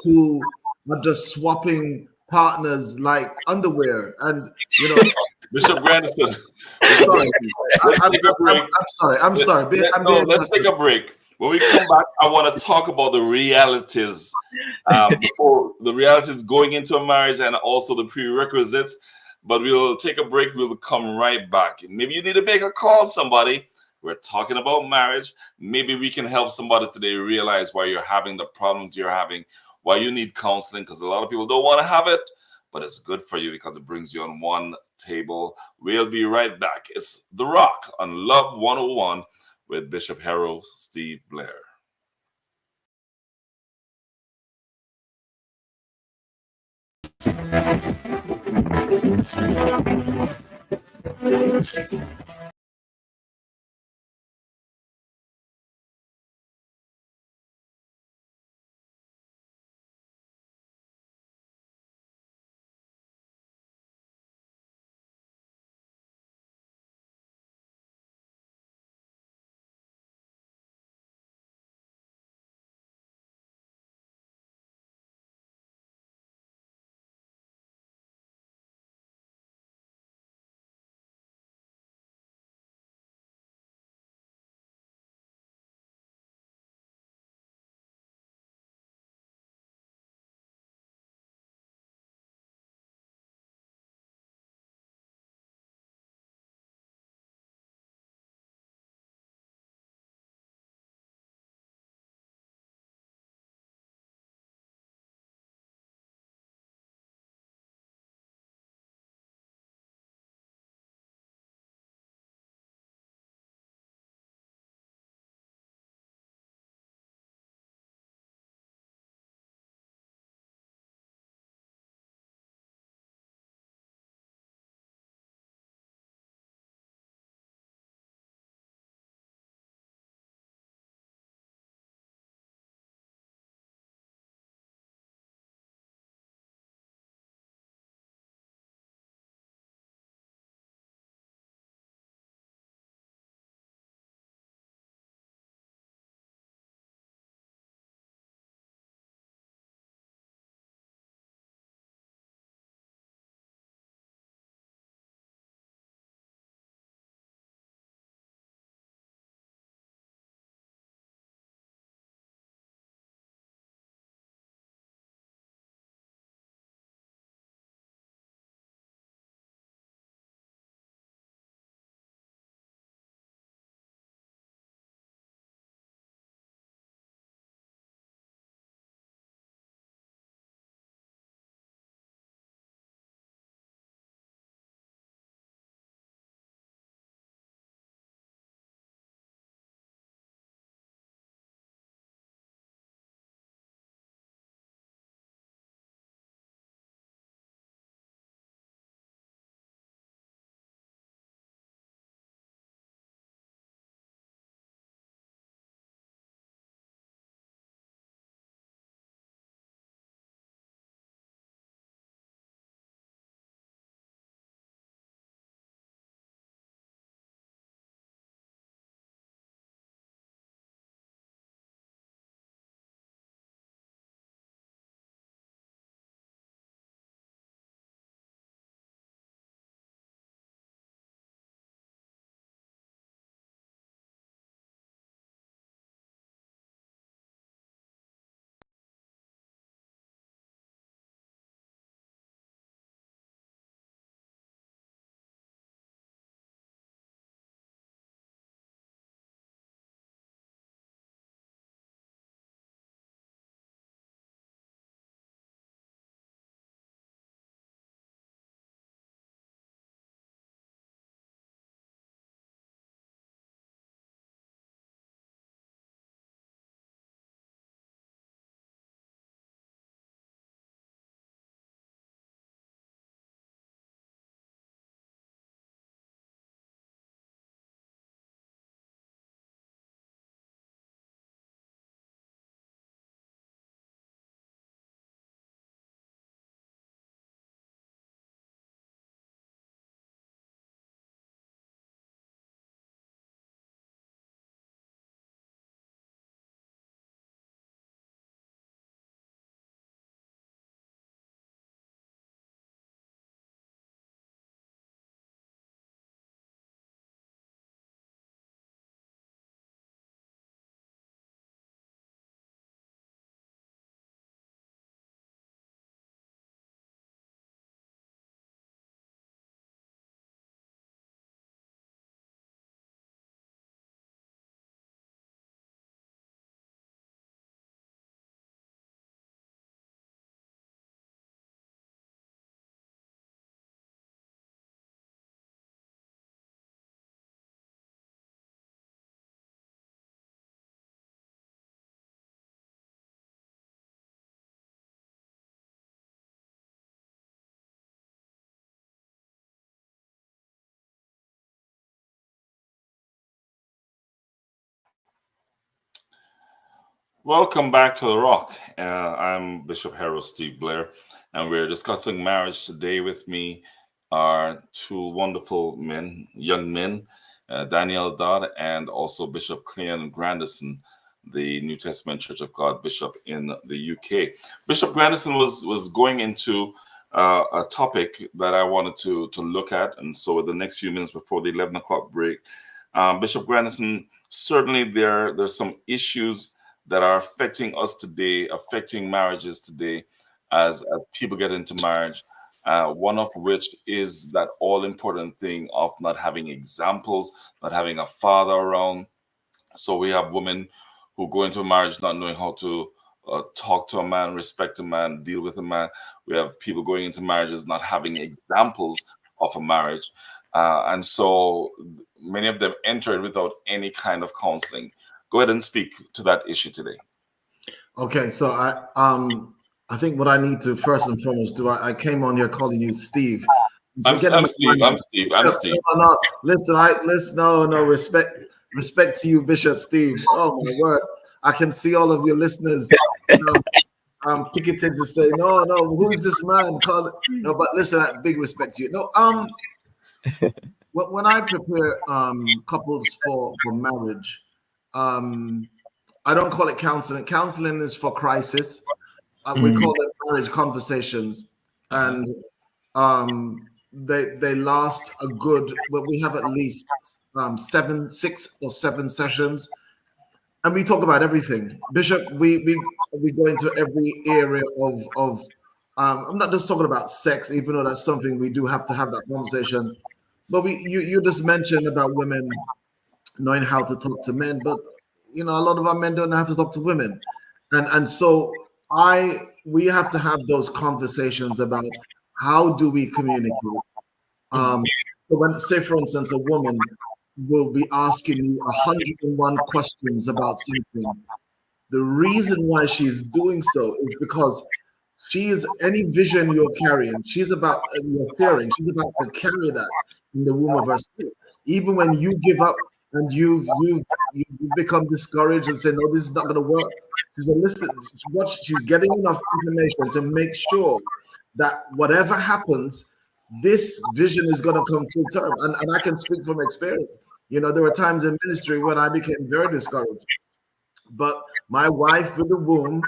who are just swapping partners like underwear. And
Bishop Grandison, Bishop
sorry,
Grandison, let's take a break.
I'm sorry, I'm sorry.
No,
I'm being
let's take a break. When we come back, I want to talk about the realities, before the realities going into a marriage and also the prerequisites. But we'll take a break. We'll come right back. Maybe you need to make a call, somebody. We're talking about marriage. Maybe we can help somebody today realize why you're having the problems you're having, why you need counseling, because a lot of people don't want to have it, but it's good for you because it brings you on one table. We'll be right back. It's The Rock on Love 101 with Bishop Harold Steve Blair. Welcome back to The Rock. I'm Bishop Harold Steve Blair, and we're discussing marriage today. With me are two wonderful men, young men, Daniel Dodd and also Bishop Cleon Grandison, the New Testament Church of God bishop in the UK. Bishop Grandison was going into a topic that I wanted to look at, and so the next few minutes before the 11 o'clock break, Bishop Grandison, certainly there's some issues that are affecting us today, affecting marriages today, as people get into marriage. One of which is that all important thing of not having examples, not having a father around. So we have women who go into marriage not knowing how to talk to a man, respect a man, deal with a man. We have people going into marriages not having examples of a marriage. And so many of them enter it without any kind of counseling. Go ahead and speak to that issue today.
Okay, so I think what I need to first and foremost do, I came on here calling you Steve.
I'm Steve. I'm Steve. I'm Steve.
No. Listen. No. Respect to you, Bishop Steve. Oh my word! I can see all of your listeners picketing to say, no. Who is this man? No, but listen, big respect to you. No, when I prepare couples for marriage, I don't call it counseling. Counseling is for crisis. We call it marriage conversations, and they last a good. Well, we have at least 6 or 7 sessions, and we talk about everything. Bishop, we go into every area of. I'm not just talking about sex, even though that's something we do have to have that conversation. But you just mentioned about women knowing how to talk to men, but a lot of our men don't know how to talk to women, and so we have to have those conversations about how do we communicate. So when, say for instance, a woman will be asking you 101 questions about something, the reason why she's doing so is because she is any vision you're carrying, she's about you're carrying, she's about to carry that in the womb of her spirit. Even when you give up and you've become discouraged and say, no, this is not going to work. She's she's getting enough information to make sure that whatever happens, this vision is going to come full term. And I can speak from experience. There were times in ministry when I became very discouraged. But my wife with the womb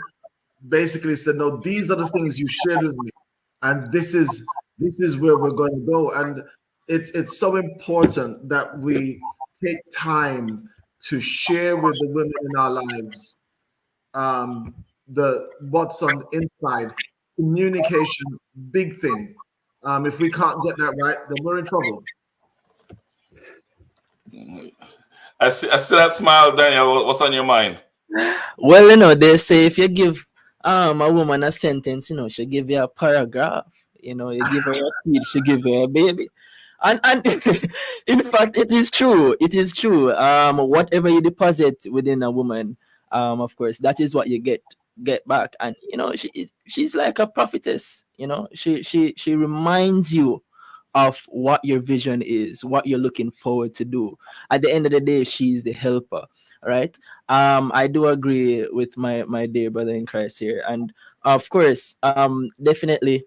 basically said, no, these are the things you shared with me. And this is where we're going to go. And it's so important that we take time to share with the women in our lives the what's on the inside. Communication, big thing. If we can't get that right, then we're in trouble.
I see that smile, Daniel. What's on your mind?
Well, they say if you give a woman a sentence, she'll give you a paragraph. You give her a kid, she'll give you a baby. And in fact, it is true. It is true. Whatever you deposit within a woman, of course, that is what you get back. And she's like a prophetess. She reminds you of what your vision is, what you're looking forward to do. At the end of the day, she's the helper, right? I do agree with my dear brother in Christ here, and of course, definitely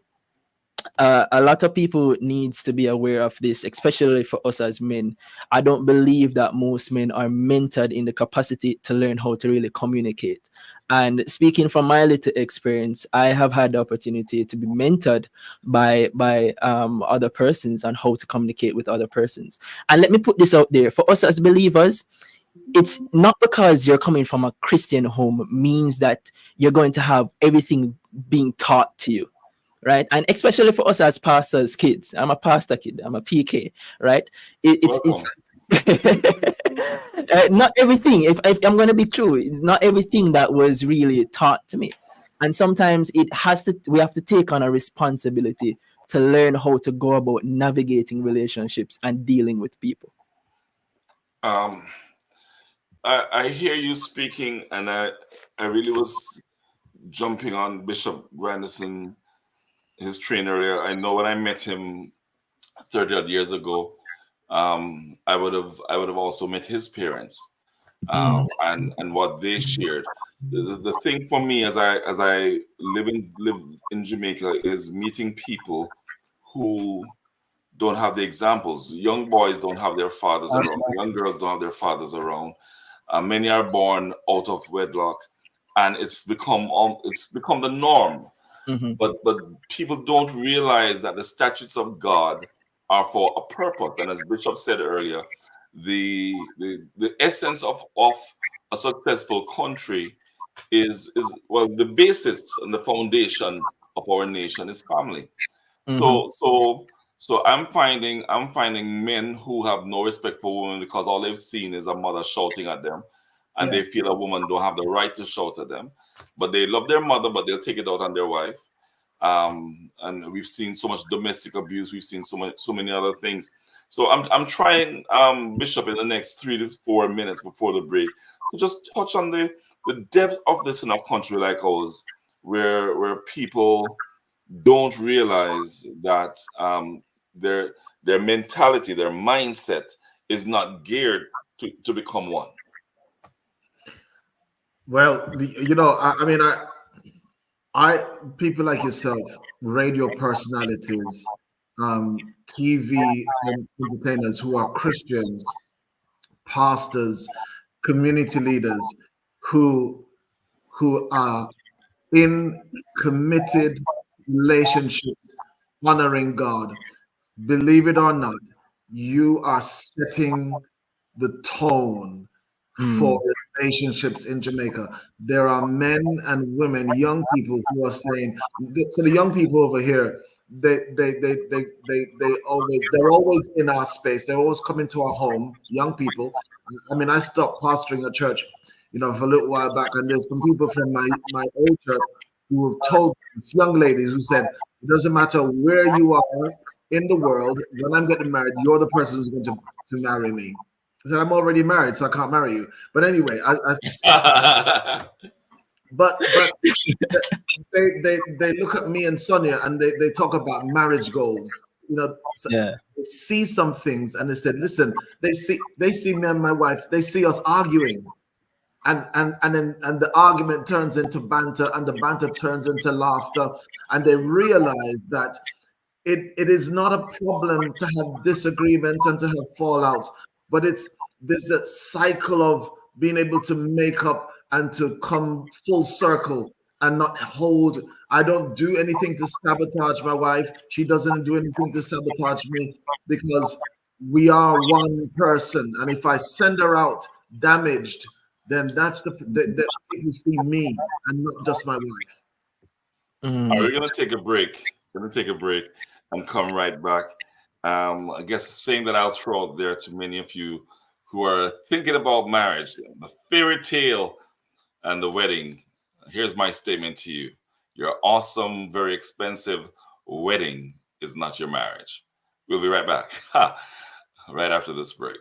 a lot of people needs to be aware of this, especially for us as men. I don't believe that most men are mentored in the capacity to learn how to really communicate. And speaking from my little experience, I have had the opportunity to be mentored by other persons on how to communicate with other persons. And let me put this out there for us as believers. It's not because you're coming from a Christian home means that you're going to have everything being taught to you, right? And especially for us as pastors' kids. I'm a pastor kid. I'm a PK, right? It's not everything. If I'm going to be true, it's not everything that was really taught to me. And sometimes we have to take on a responsibility to learn how to go about navigating relationships and dealing with people.
I hear you speaking, and I really was jumping on Bishop Grandison, his train earlier. I know when I met him 30 odd years ago, I would have also met his parents, and what they shared. the thing for me as I live in Jamaica is meeting people who don't have the examples. Young boys don't have their fathers around. Young girls don't have their fathers around. Many are born out of wedlock, and it's become the norm.
Mhm.
But people don't realize that the statutes of God are for a purpose. And as Bishop said earlier, the essence of a successful country is well, the basis and the foundation of our nation is family.
Mhm.
So I'm finding men who have no respect for women because all they've seen is a mother shouting at them, and
Yeah.
they feel a woman don't have the right to shout at them. But they love their mother, but they'll take it out on their wife. And we've seen so much domestic abuse. We've seen so many other things. So I'm trying, Bishop, in the next 3 to 4 minutes before the break, to just touch on the depth of this in a country like ours, where people don't realize that their mentality, their mindset is not geared to become one.
Well, I mean, I people like yourself, radio personalities, TV entertainers who are Christians, pastors, community leaders, who are in committed relationships, honoring God. Believe it or not, you are setting the tone for
Mm.
relationships in Jamaica. There are men and women, young people who are saying, so the young people over here, they're always in our space. They're always coming to our home, young people. I mean, I stopped pastoring a church, for a little while back, and there's some people from my old church who have told these young ladies who said, it doesn't matter where you are in the world, when I'm getting married, you're the person who's going to marry me. I said, I'm already married, so I can't marry you. But anyway, but they look at me and Sonia and they talk about marriage goals. So
Yeah.
they see some things and they said, listen, they see me and my wife, they see us arguing. And then the argument turns into banter, and the banter turns into laughter, and they realize that it is not a problem to have disagreements and to have fallouts, but there's that cycle of being able to make up and to come full circle and not hold. I don't do anything to sabotage my wife. She doesn't do anything to sabotage me, because we are one person. And if I send her out damaged, then that's the people see me and not just my wife.
All right,
Mm.
we're gonna take a break. We're gonna take a break and come right back. I guess the saying that I'll throw out there to many of you who are thinking about marriage, the fairy tale and the wedding. Here's my statement to you: your awesome, very expensive wedding is not your marriage. We'll be right back. Right after this break.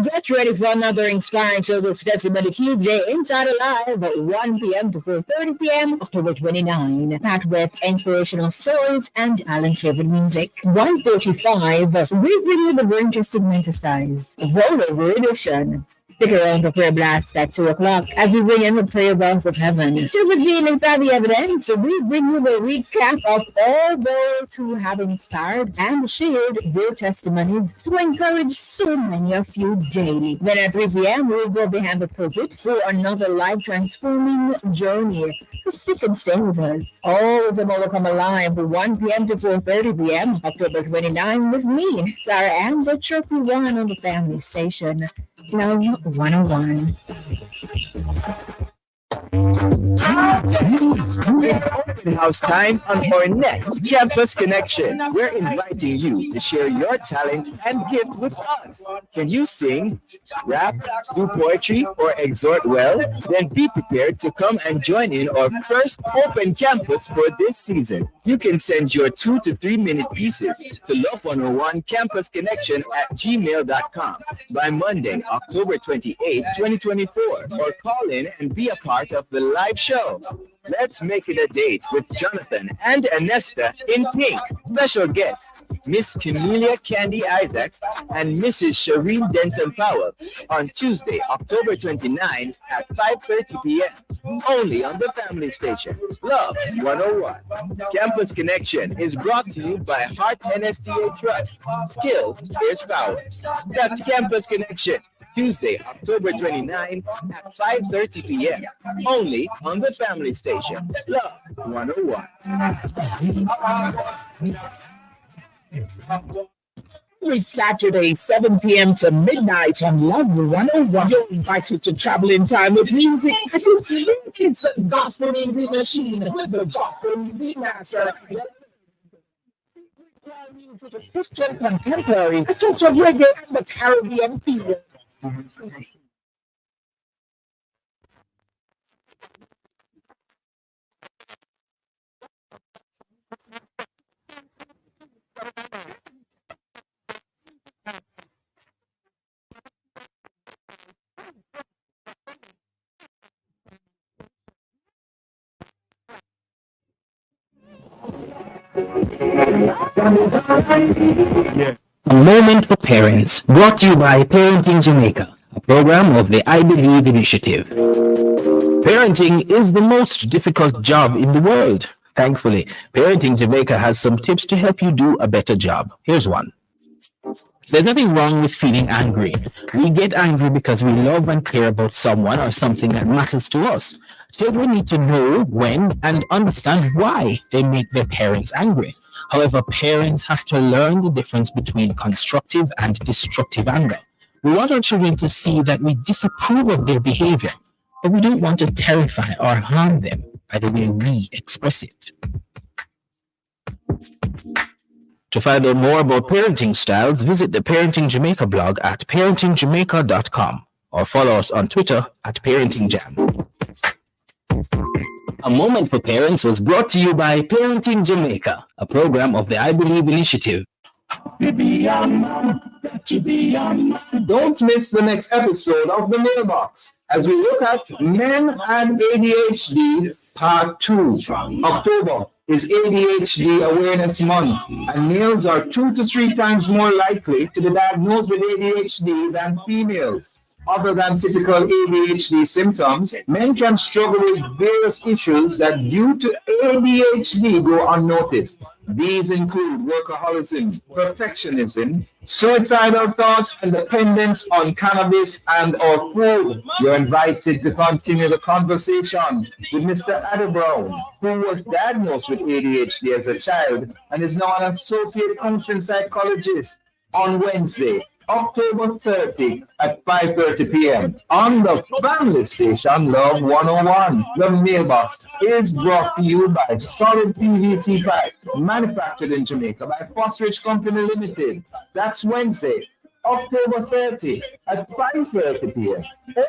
Get ready for another inspiring Showbiz Testimony Tuesday inside Alive at 1 p.m. to 4:30 p.m. October 29. Packed with inspirational stories and talent-driven music. 1:45, we bring you the very interesting Menticize Rollover Edition. Stick around for prayer blast at 2 o'clock as we bring in the prayer bells of heaven. To begin inside the evidence, we bring you the recap of all those who have inspired and shared their testimonies to encourage so many of you daily. Then at 3 p.m., we will go behind the pulpit for another life-transforming journey. Stick and stay with us. All of them will come alive from 1 p.m. to 4:30 p.m. October 29 with me, Sarah Ann, the Chirpy One on the family station. Love 101.
It's open house time on our next Campus Connection. We're inviting you to share your talent and gift with us. Can you sing, rap, do poetry, or exhort well? Then be prepared to come and join in our first open campus for this season. You can send your 2 to 3 minute pieces to Love101 Campus Connection at gmail.com by Monday, October 28, 2024, or call in and be a part of the live show. Let's make it a date with Jonathan and Anesta in pink. Special guests, Miss Camelia Candy Isaacs and Mrs. Shireen Denton Powell on Tuesday, October 29 at 5:30 p.m. Only on the Family Station. Love 101. Campus Connection is brought to you by Heart NSTA Trust. Skill is power. That's Campus Connection. Tuesday, October 29 at 5:30 p.m. Only on the Family Station. Love 101.
Every Saturday, 7 p.m. to midnight on Love 101. You're invited to travel in time with music. It's a gospel music machine with the gospel music master. Christian contemporary, a touch of reggae and the Caribbean feel.
A Moment for Parents, brought to you by Parenting Jamaica, a program of the I Believe initiative. Parenting is the most difficult job in the world. Thankfully, Parenting Jamaica has some tips to help you do a better job. Here's one. There's nothing wrong with feeling angry. We get angry because we love and care about someone or something that matters to us. Children need to know when and understand why they make their parents angry. However, parents have to learn the difference between constructive and destructive anger. We want our children to see that we disapprove of their behavior, but we don't want to terrify or harm them by the way we express it. To find out more about parenting styles, visit the Parenting Jamaica blog at parentingjamaica.com or follow us on Twitter at ParentingJam. A Moment for Parents was brought to you by Parenting Jamaica, a program of the I Believe initiative. Don't miss the next episode of The Mailbox as we look at Men and ADHD Part 2. October is ADHD Awareness Month, and males are 2 to 3 times more likely to be diagnosed with ADHD than females. Other than typical ADHD symptoms, men can struggle with various issues that due to ADHD go unnoticed. These include workaholism, perfectionism, suicidal thoughts, and dependence on cannabis and or food. You're invited to continue the conversation with Mr. Adam Brown, who was diagnosed with ADHD as a child and is now an associate counseling psychologist, on Wednesday, October 30 at 5:30 p.m. on the Family Station Love 101. The Mailbox is brought to you by Solid PVC Pipe, manufactured in Jamaica by Fosrich Company Limited. That's Wednesday, October 30 at 5:30 p.m.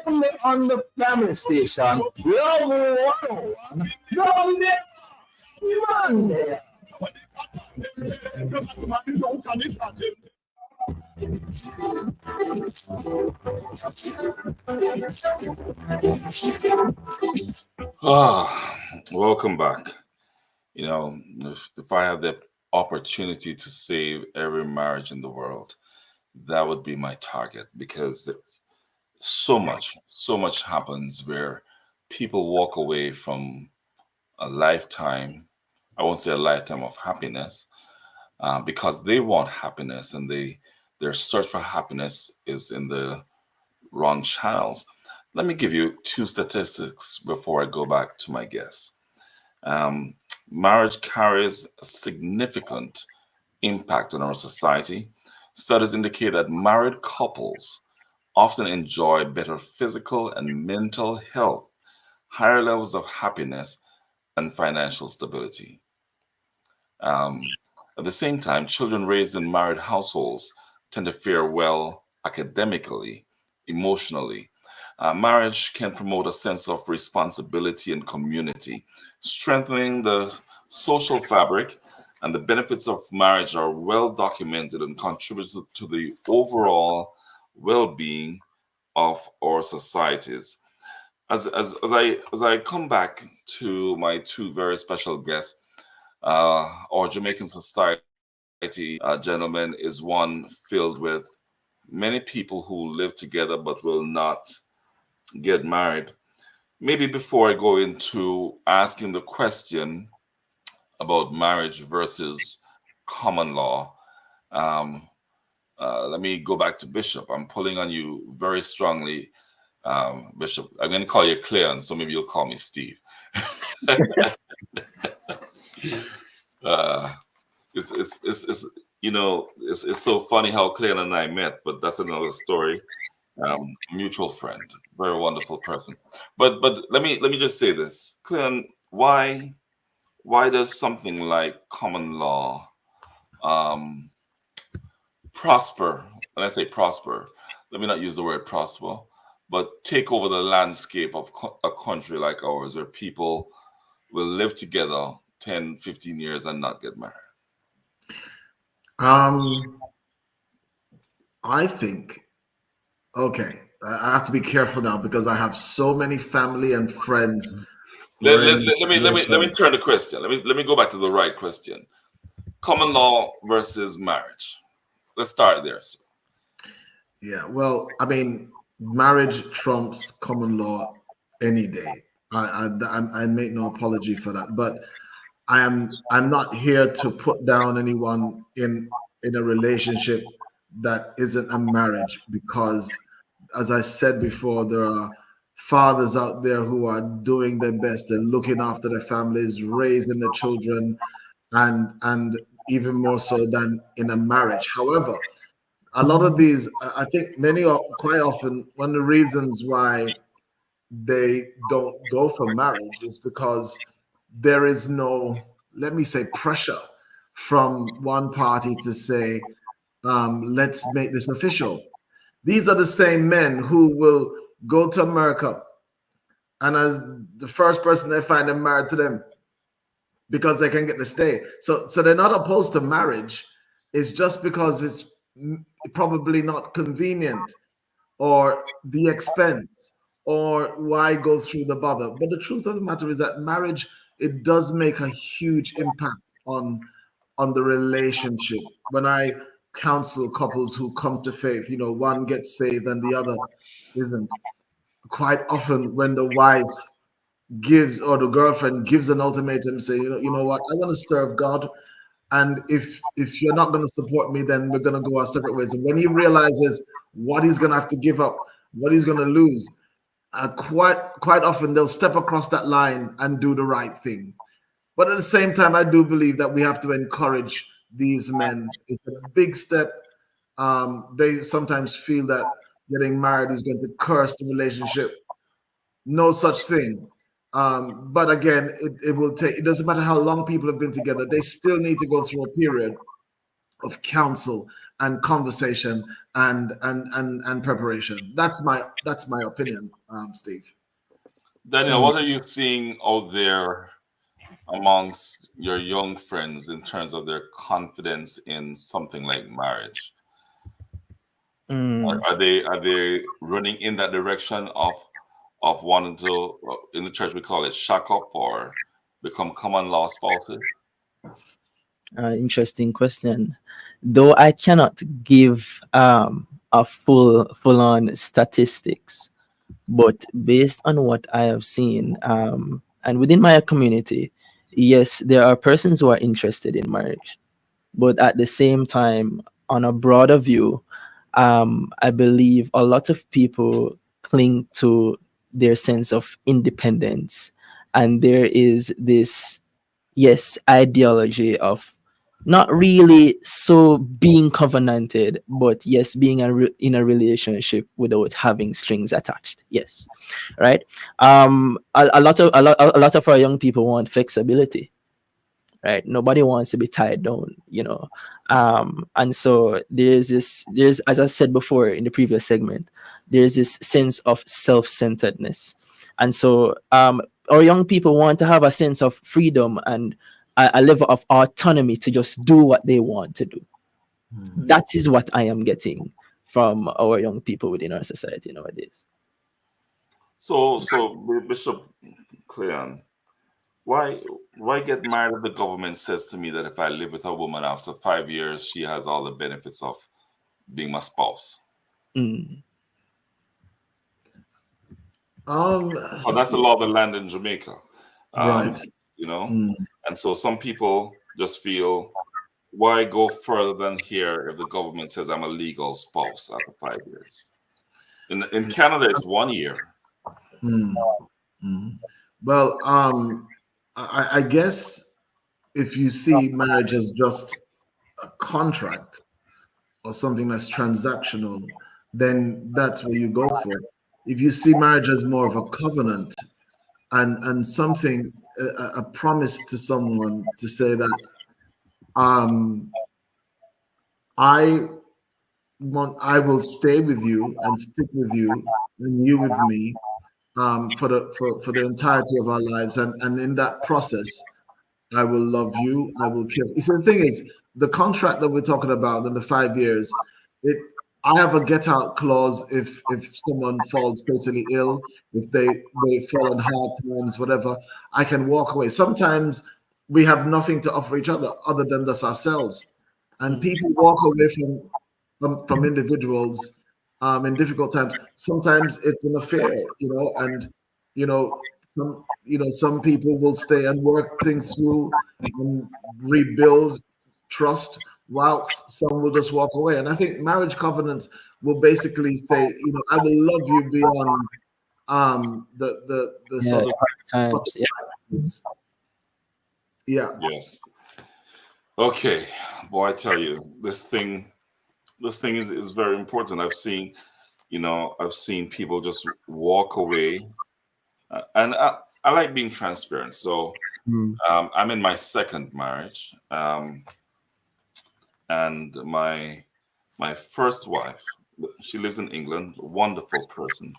Only on the Family Station Love 101. The Mailbox. Monday.
Welcome back. You know, if I had the opportunity to save every marriage in the world, that would be my target, because so much happens where people walk away from a lifetime. I won't say a lifetime of happiness, because they want happiness, and their search for happiness is in the wrong channels. Let me give you 2 statistics before I go back to my guests. Marriage carries a significant impact on our society. Studies indicate that married couples often enjoy better physical and mental health higher levels of happiness, and financial stability. Um, at the same time, children raised in married households tend to fare well academically, emotionally. Marriage can promote a sense of responsibility and community, strengthening the social fabric, and the benefits of marriage are well documented and contribute to the overall well being of our societies. As I come back to my two very special guests, our Jamaican society, gentlemen, is one filled with many people who live together but will not get married. Maybe before I go into asking the question about marriage versus common law, um, let me go back to Bishop. I'm pulling on you very strongly, Bishop. I'm going to call you Cleon, so maybe you'll call me Steve. uh, it's it's so funny how Cleon and I met, but that's another story. Mutual friend, very wonderful person. But let me just say this, Cleon, why does something like common law um, prosper? When I say prosper, let me not use the word prosper, but take over the landscape of a country like ours where people will live together 10, 15 years and not get married.
Um, I think, okay, I have to be careful now because I have so many family and friends who
Let,
are
let,
in
let, let me let me let me
situations.
turn the question. Let me go back to the right question. Common law versus marriage. Let's start there. Sir.
Yeah, well, I mean, marriage trumps common law any day. I make no apology for that, but I'm not here to put down anyone in a relationship that isn't a marriage because, as I said before, there are fathers out there who are doing their best and looking after their families, raising their children, and even more so than in a marriage. However, a lot of these, I think many are quite often one of the reasons why they don't go for marriage is because there is no, let me say, pressure from one party to say, let's make this official. These are the same men who will go to America and as the first person they find them married to them because they can get to stay. So they're not opposed to marriage. It's just because it's probably not convenient or the expense or why go through the bother. But the truth of the matter is that marriage, it does make a huge impact on the relationship. When I counsel couples who come to faith, one gets saved and the other isn't. Quite often when the wife gives or the girlfriend gives an ultimatum, say, you know what, I want to serve God. And if you're not going to support me, then we're going to go our separate ways. And when he realizes what he's going to have to give up, what he's going to lose, quite often they'll step across that line and do the right thing. But at the same time, I do believe that we have to encourage these men. It's a big step. They sometimes feel that getting married is going to curse the relationship. No such thing. But again, it will take, it doesn't matter how long people have been together, they still need to go through a period of counsel and conversation and preparation. That's my opinion, Steve.
Daniel, what are you seeing out there amongst your young friends in terms of their confidence in something like marriage?
Mm.
Are they running in that direction of wanting to in the church we call it shack up or become common law spouses?
Interesting question. Though I cannot give a full on statistics, but based on what I have seen, and within my community, yes, there are persons who are interested in marriage, but at the same time, on a broader view, I believe a lot of people cling to their sense of independence, and there is this, yes, ideology of not really so being covenanted, but yes, being in a relationship without having strings attached. Yes, right. A lot of our young people want flexibility, right? Nobody wants to be tied down, you know. And so there's, as I said before in the previous segment, there's this sense of self-centeredness. And so our young people want to have a sense of freedom and a level of autonomy to just do what they want to do. That is what I am getting from our young people within our society nowadays.
So Bishop Cleon, why why get married if the government says to me that if I live with a woman after 5 years, she has all the benefits of being my spouse?
Mm,
Um,
Oh, that's the law of the land in Jamaica.
right.
Um, you know,
Mm.
and so some people just feel, why go further than here if the government says I'm a legal spouse after 5 years? In Canada, it's 1 year.
Mm. Mm. Well, I guess if you see marriage as just a contract or something that's transactional, then that's where you go for. If you see marriage as more of a covenant and something, a promise to someone to say that um, I I will stay with you and stick with you and you with me for the entirety of our lives, and in that process I will love you. I will care. You see, the thing is, the contract that we're talking about in the 5 years, it. I have a get out clause if someone falls totally ill, if they fall on hard times, whatever. I can walk away. Sometimes we have nothing to offer each other than just ourselves, and
mm,
people walk away from individuals in difficult times. Sometimes it's an affair, and you know some people will stay and work things through and rebuild trust, whilst some will just walk away. And I think marriage covenants will basically say, I will love you beyond the
yeah,
sort of
hard times. Yeah.
yeah.
Yes. Okay. Boy, I tell you, this thing is very important. I've seen people just walk away, and I like being transparent. So
Mm,
I'm in my second marriage, and my first wife, she lives in England, a wonderful person.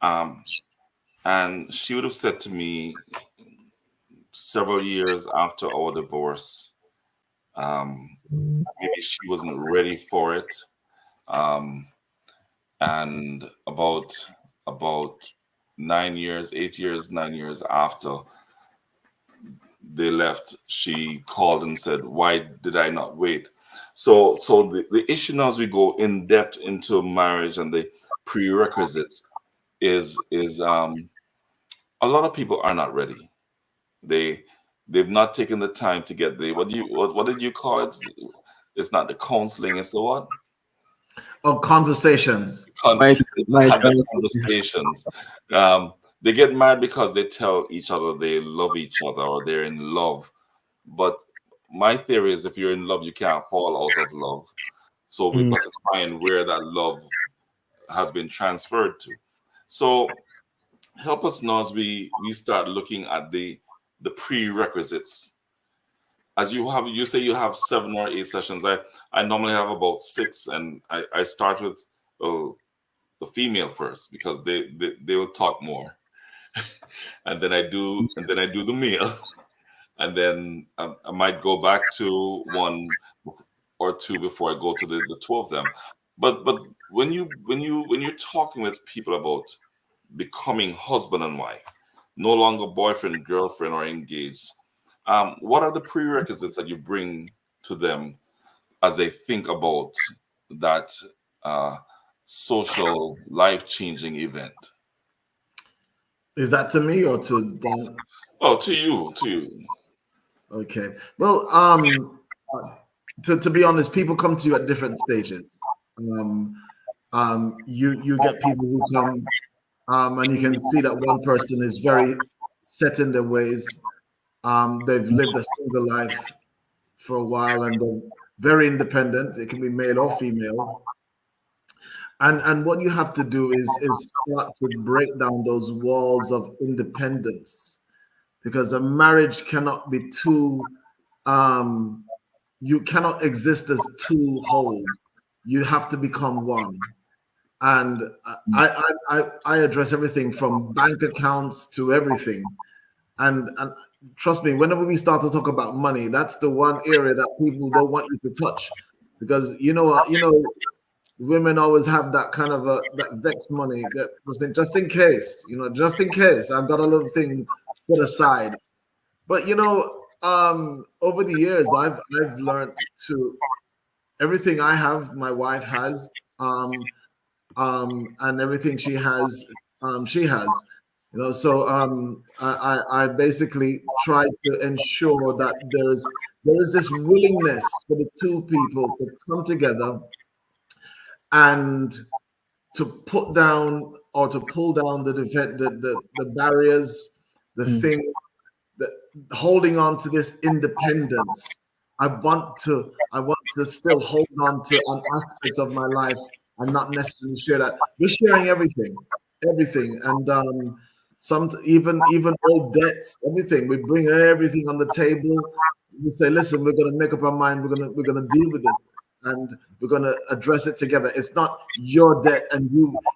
Um, and she would have said to me several years after our divorce, um, maybe she wasn't ready for it. Um, and about 9 years, 8 years, 9 years after they left, she called and said, "Why did I not wait?" So the issue now, as we go in depth into marriage and the prerequisites, is a lot of people are not ready. They they've not taken the time to get the, what did you call it? It's not the counseling, it's the what?
Of conversations.
Con-
my
had the
conversations.
conversations. They get mad because they tell each other they love each other or they're in love. But my theory is, if you're in love, you can't fall out of love. So we've
Mm,
got to find where that love has been transferred to. So help us now as we start looking at the prerequisites. As you say you have 7 or 8 sessions. I normally have about six, and I start with, well, the female first, because they will talk more, and then I do the male, and then I might go back to one or two before I go to the two of them. But when you're talking with people about becoming husband and wife, no longer boyfriend, girlfriend, or engaged, what are the prerequisites that you bring to them as they think about that uh, social life changing event?
Is that to me or to Dan?
Oh, to you.
Okay. Well, to be honest, people come to you at different stages. Um, you get people who come, and you can see that one person is very set in their ways. They've lived a single life for a while, and they're very independent. It can be male or female. And what you have to do is start to break down those walls of independence, because a marriage cannot be two. Um, you cannot exist as two wholes. You have to become one. And I address everything from bank accounts to everything. And trust me, whenever we start to talk about money, that's the one area that people don't want you to touch, because women always have that kind of that vex money, that just in case, just in case I've got a little thing put aside. But over the years, I've learned to, everything I have, my wife has, and everything she has. So I basically try to ensure that there is this willingness for the two people to come together and to put down or to pull down the barriers, the things that holding on to this independence. I want to still hold on to an aspect of my life and not necessarily share that. We're sharing everything, and some even old debts, everything. We bring everything on the table. We say, listen, we're going to make up our mind. We're gonna deal with it, and we're going to address it together. It's not your debt and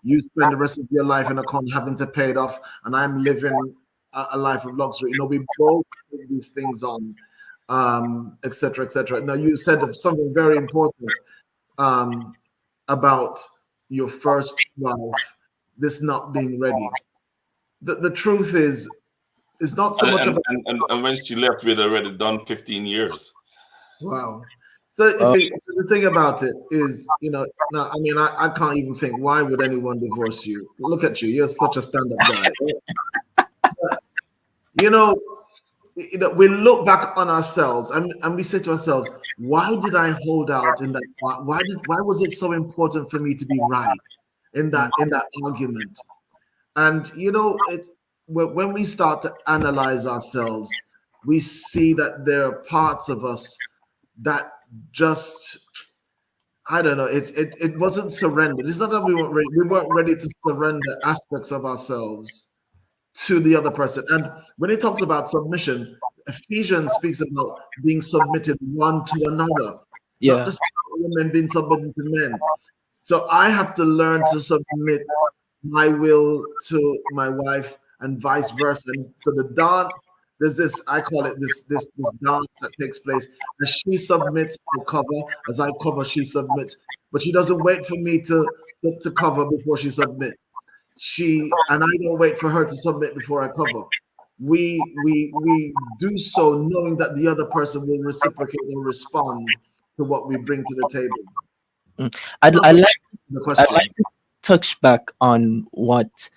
you spend the rest of your life in a con having to pay it off, and I'm living a life of luxury. We both put these things on, et cetera, et cetera. Now, you said something very important about your first wife, this not being ready. The truth is, it's not so much
And,
about,
and when she left, we'd already done 15 years.
wow. So you see, so the thing about it is, now, I mean, I can't even think, why would anyone divorce you? Look at you, you're such a stand-up guy. you know, we look back on ourselves, and we say to ourselves, why did I hold out in that? Why was it so important for me to be right in that argument? And it's when we start to analyze ourselves, we see that there are parts of us that just, I don't know. It wasn't surrendered. It's not that we weren't ready. We weren't ready to surrender aspects of ourselves to the other person. And when it talks about submission, Ephesians speaks about being submitted one to another, not
Yeah.
just women being submitted to men. So I have to learn to submit my will to my wife and vice versa. And so the dance, there's this, I call it this dance that takes place. As she submits, I cover. As I cover, she submits. But she doesn't wait for me to cover before she submits. And I don't wait for her to submit before I cover. We do so knowing that the other person will reciprocate and respond to what we bring to the table.
Mm. I'd like
The
I'd
question.
like to touch back on what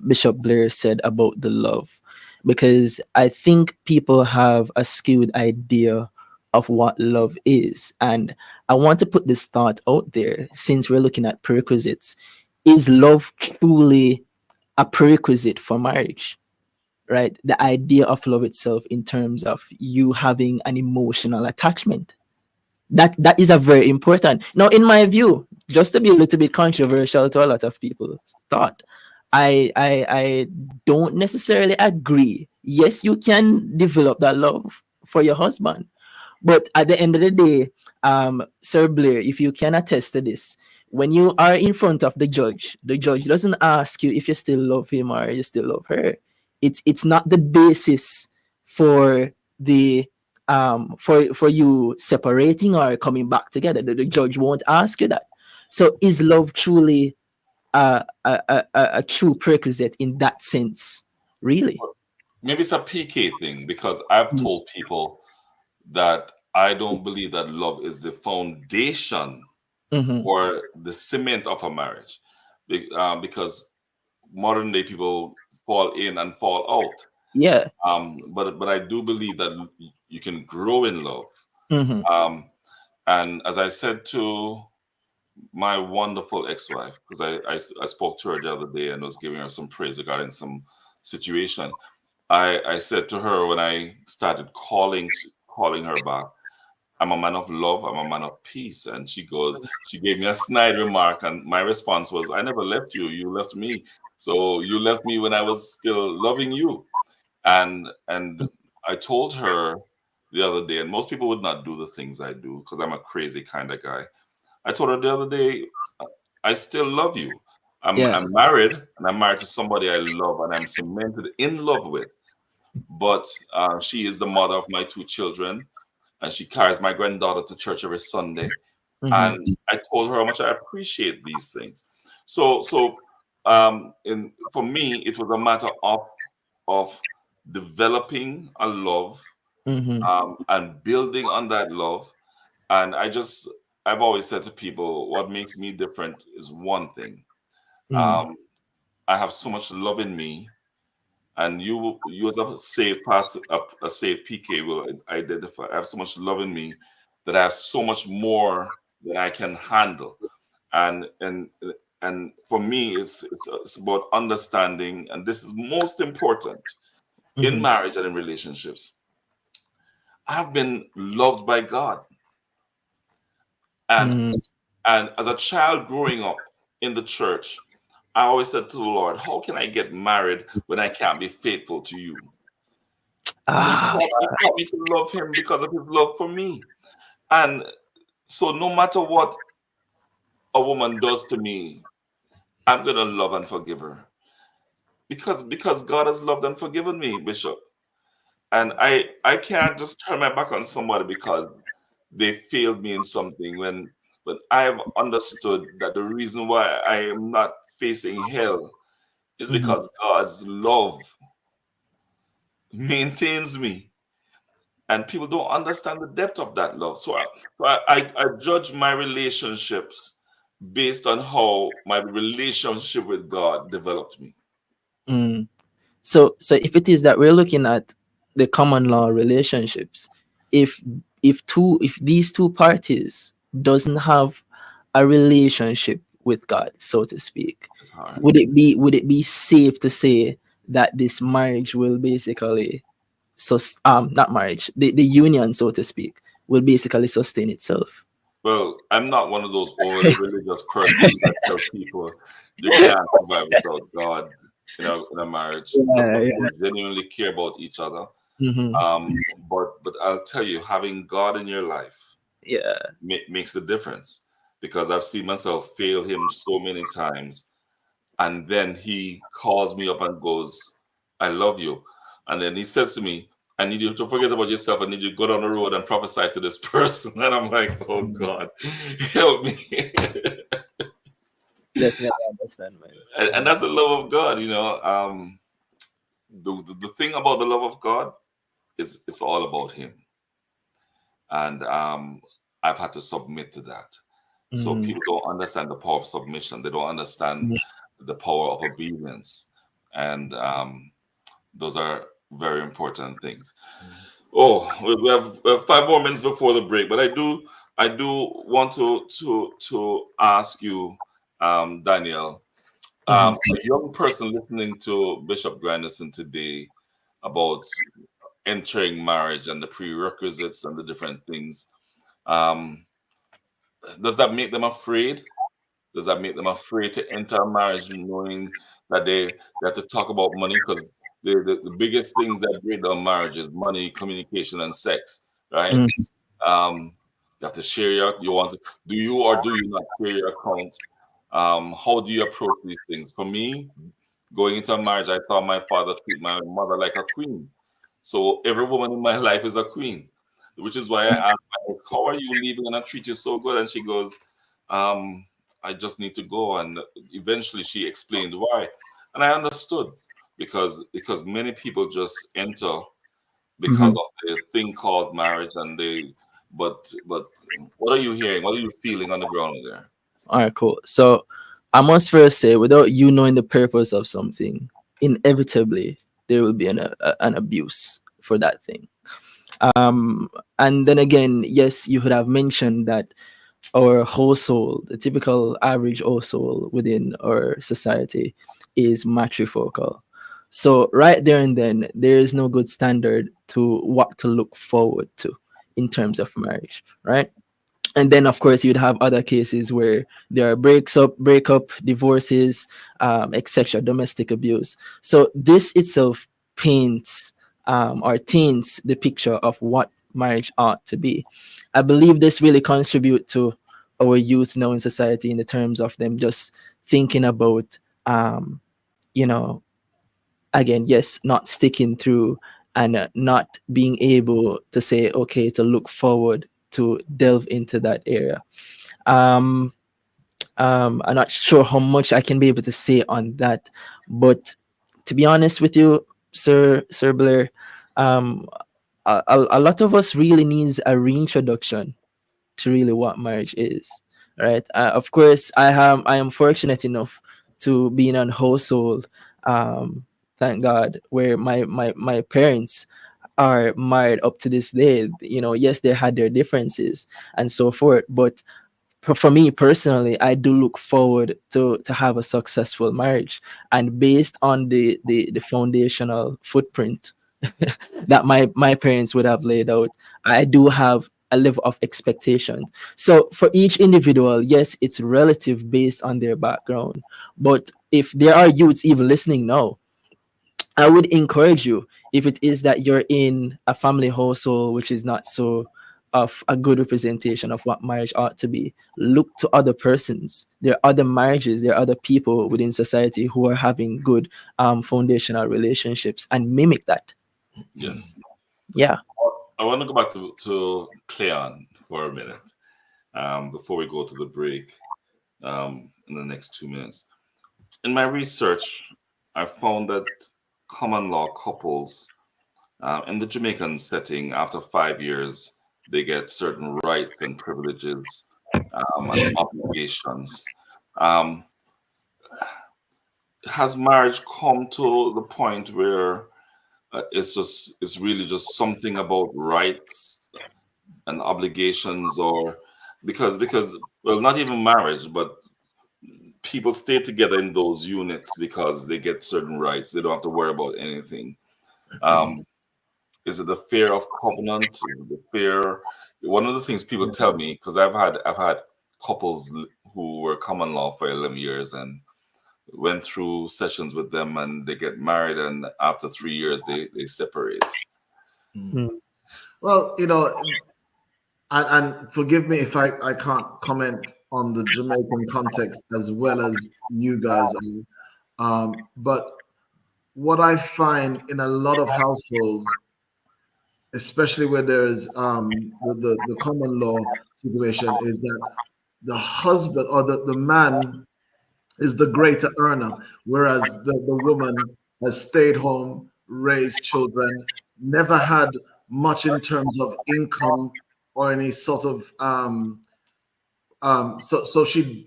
Bishop Blair said about the love, because I think people have a skewed idea of what love is. And I want to put this thought out there, since we're looking at prerequisites. Is love truly a prerequisite for marriage? Right? The idea of love itself, in terms of you having an emotional attachment. That is a very important. Now, in my view, just to be a little bit controversial to a lot of people's thought, I don't necessarily agree. Yes, you can develop that love for your husband, but at the end of the day, Sir Blair, if you can attest to this, when you are in front of the judge doesn't ask you if you still love him or you still love her. It's not the basis for the for you separating or coming back together. The judge won't ask you that. So is love truly a true prerequisite in that sense? Really?
Maybe it's a PK thing, because I've told people that I don't believe that love is the foundation
Mm-hmm.
or the cement of a marriage. Because modern day people fall in and fall out.
Yeah.
But I do believe that you can grow in love.
Mm-hmm.
Um, and as I said to my wonderful ex-wife, because I spoke to her the other day and was giving her some praise regarding some situation. I said to her when I started calling calling her back. I'm a man of love. I'm a man of peace. And she gave me a snide remark. And my response was, I never left you. You left me. So you left me when I was still loving you. And I told her the other day, and most people would not do the things I do because I'm a crazy kind of guy. I told her the other day, I still love you.
Yeah.
I'm married, and I'm married to somebody I love, and I'm cemented in love with. But she is the mother of my two children, and she carries my granddaughter to church every Sunday.
Mm-hmm.
And I told her how much I appreciate these things. So in for me, it was a matter of developing a love,
Mm-hmm.
and building on that love. And I've always said to people, what makes me different is one thing.
Mm-hmm.
Um, I have so much love in me, and you as a safe pass, a safe PK will identify. I have so much love in me that I have so much more than I can handle. And for me, it's about understanding, and this is most important in
Mm-hmm.
marriage and in relationships. I've been loved by God, and
Mm-hmm.
and as a child growing up in the church, I always said to the Lord, "How can I get married when I can't be faithful to you?" And
Ah.
He taught me to love Him because of His love for me. And so, no matter what a woman does to me, I'm gonna love and forgive her because God has loved and forgiven me, Bishop. And I can't just turn my back on somebody because they failed me in something when I have understood that the reason why I am not facing hell is
Mm-hmm.
because God's love maintains me. And people don't understand the depth of that love. So I judge my relationships based on how my relationship with God developed me.
Mm. So if it is that we're looking at the common law relationships, if if these two parties doesn't have a relationship with God, so to speak,
It's hard.
would it be safe to say that this marriage will basically not marriage, the union, so to speak, will basically sustain itself?
Well, I'm not one of those overly religious persons that tell people you can't survive without God in a marriage, just
Yeah,
for
yeah.
people who genuinely care about each other.
Mm-hmm.
But I'll tell you, having God in your life
Yeah.
makes the difference, because I've seen myself fail Him so many times, and then He calls me up and goes, "I love you," and then He says to me, "I need you to forget about yourself. I need you to go down the road and prophesy to this person." And I'm like, "Oh God, help me!"
Definitely understand,
And
man.
that's the love of God. The thing about the love of God is it's all about Him, and I've had to submit to that. So
Mm.
people don't understand the power of submission. They don't understand the power of obedience, and those are very important things. Oh, we have 5 more minutes before the break, but I do want to ask you, Daniel,
Mhm.
a young person listening to Bishop Granderson today about entering marriage and the prerequisites and the different things. Um, does that make them afraid? Does that make them afraid to enter a marriage, knowing that they have to talk about money? Because the biggest things that break down marriage is money, communication, and sex, right?
Mm.
Um, you have to share you want to, do you or do you not share your account? How do you approach these things? For me, going into a marriage, I saw my father treat my mother like a queen. So every woman in my life is a queen, which is why I asked my ex, "How are you leaving and I treat you so good?" And she goes, um, "I just need to go." And eventually, she explained why, and I understood, because many people just enter because
Mhm.
of the thing called marriage, and but what are you hearing? What are you feeling on the ground there?
All right, cool. So I must first say, without you knowing the purpose of something, inevitably there will be an abuse for that thing. Um, and then again, yes, you would have mentioned that our household, the typical average household within our society, is matrifocal. So right there and then, there is no good standard to what to look forward to. in terms of marriage, right? And then of course you'd have other cases where there are breakup, divorces, etc., domestic abuse. So this itself paints or taints the picture of what marriage ought to be. I believe this really contribute to our youth now in society in the terms of them just thinking about you know again, yes, not sticking through and not being able to say okay, to look forward to delve into that area. um I'm not sure how much I can be able to say on that, but to be honest with you, Sir Blair, um a lot of us really needs a reintroduction to really what marriage is, right? Of course, I am fortunate enough to be in a household, um thank God, where my parents are married up to this day. Yes, they had their differences and so forth, but for me personally, I do look forward to have a successful marriage, and based on the foundational footprint that my parents would have laid out, I do have a level of expectation. So for each individual, yes, it's relative based on their background. But if there are youths even listening now, I would encourage you, if it is that you're in a family household which is not so of a good representation of what marriage ought to be, look to other persons. There are other marriages, there are other people within society who are having good foundational relationships, and mimic that.
Yes.
Yeah.
I want to go back to Cleon for a minute before we go to the break in the next 2 minutes. In my research, I found that common law couples in the Jamaican setting, after 5 years, they get certain rights and privileges and obligations. Um, has marriage come to the point where it's really just something about rights and obligations, or because well, not even marriage, but people stay together in those units because they get certain rights, they don't have to worry about anything. um is it the fear of covenant? Is it the fear? One of the things people tell me, because I've had couples who were common law for 11 years and went through sessions with them, and they get married, and after 3 years they separate.
Mm.
Well, and forgive me if I can't comment on the Jamaican context as well as you guys are. But what I find in a lot of households, especially where there's the common law situation, is that the husband or the man is the greater earner, whereas the woman has stayed home, raised children, never had much in terms of income or any sort of so she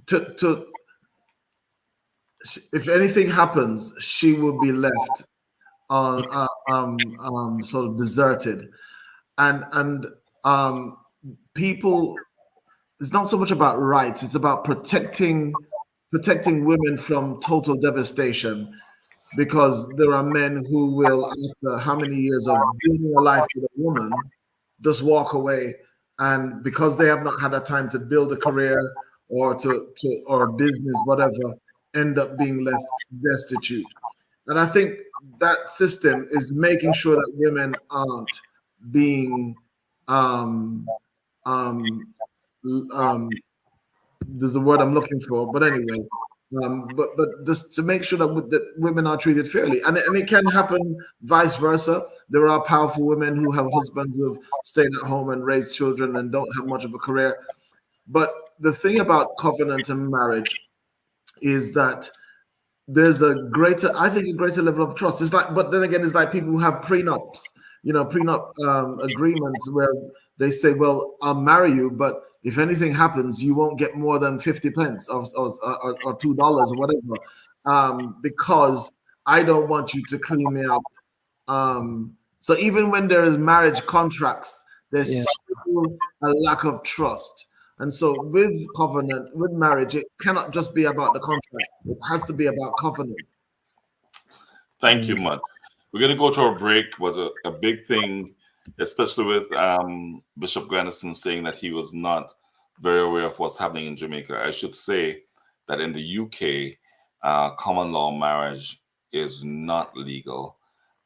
to if anything happens, she will be left on sort of deserted, and um people, it's not so much about rights, it's about protecting women from total devastation, because there are men who will, after how many years of building a life with a woman, just walk away, and because they have not had a time to build a career or to or a business, whatever, end up being left destitute. And I think that system is making sure that women aren't being um um um there's a word I'm looking for, but anyway, but just to make sure that women are treated fairly, and it can happen vice versa. There are powerful women who have husbands who have stayed at home and raised children and don't have much of a career. But the thing about covenant and marriage is that there's I think, a greater level of trust. It's like, but then again, it's like people who have prenups, prenup agreements where they say, well, I'll marry you, but if anything happens, you won't get more than 50 pence or $2 or whatever, because I don't want you to clean me out. So even when there is marriage contracts,
Yeah.
there's still a lack of trust. And so with covenant, with marriage, it cannot just be about the contract. It has to be about covenant.
Thank
Mm.
you much. We're going to go to our break, but a big thing especially with Bishop Grandison saying that he was not very aware of what's happening in Jamaica. I should say that in the UK, common law marriage is not legal.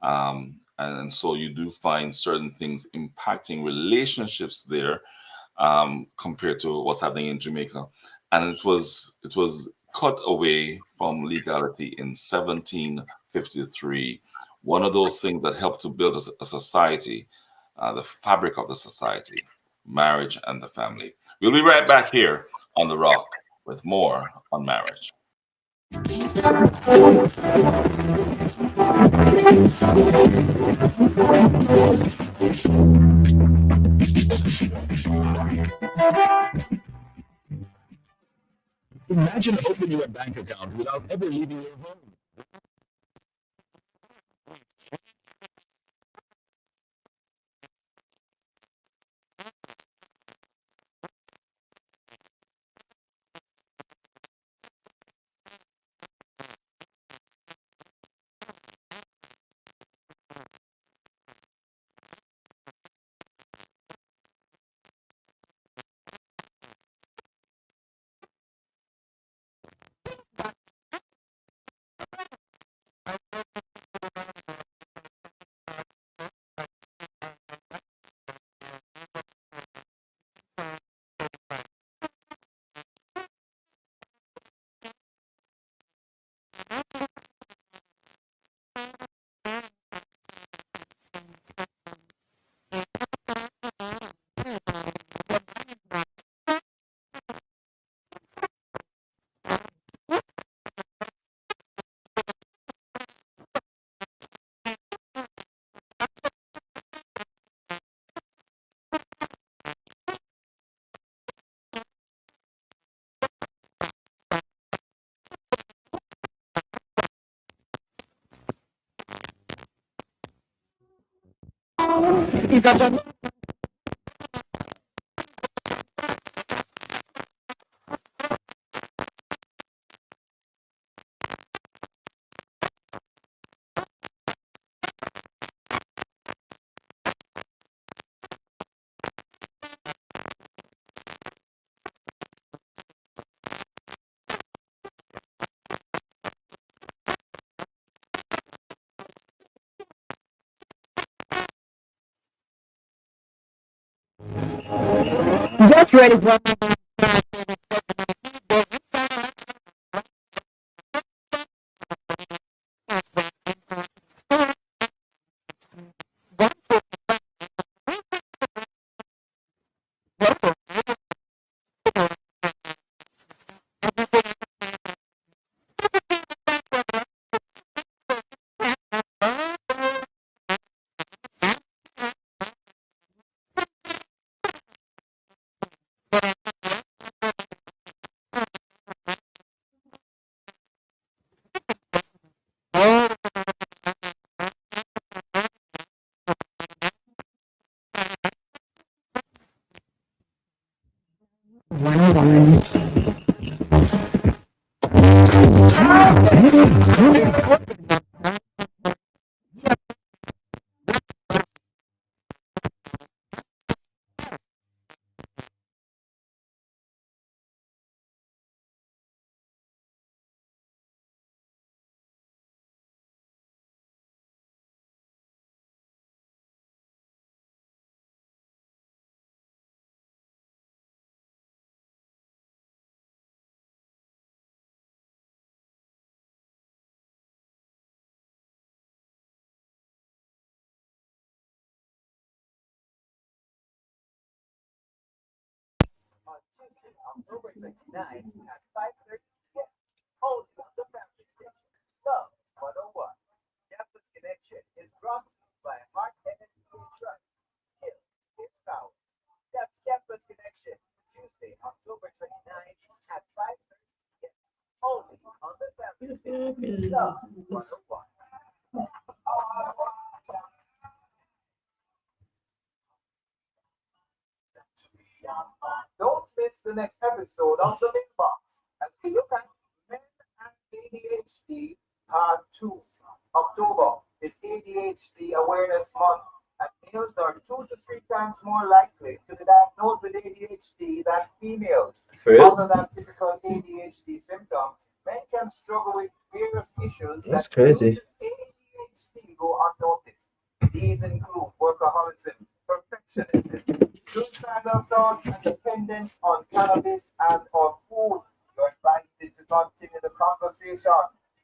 And so you do find certain things impacting relationships there compared to what's happening in Jamaica. And it was cut away from legality in 1753. One of those things that helped to build a society, the fabric of the society, marriage and the family. We'll be right back here on The Rock with more on marriage.
Imagine opening a bank account without ever leaving your home.
Get ready for
males 3 times more likely to be diagnosed with ADHD than females.
For real?
Other than typical ADHD symptoms, men can struggle with various issues
That's
that
crazy.
ADHD go unnoticed. These include workaholism, perfectionism, suicidal thoughts, and dependence on cannabis and or food. You're invited to continue the conversation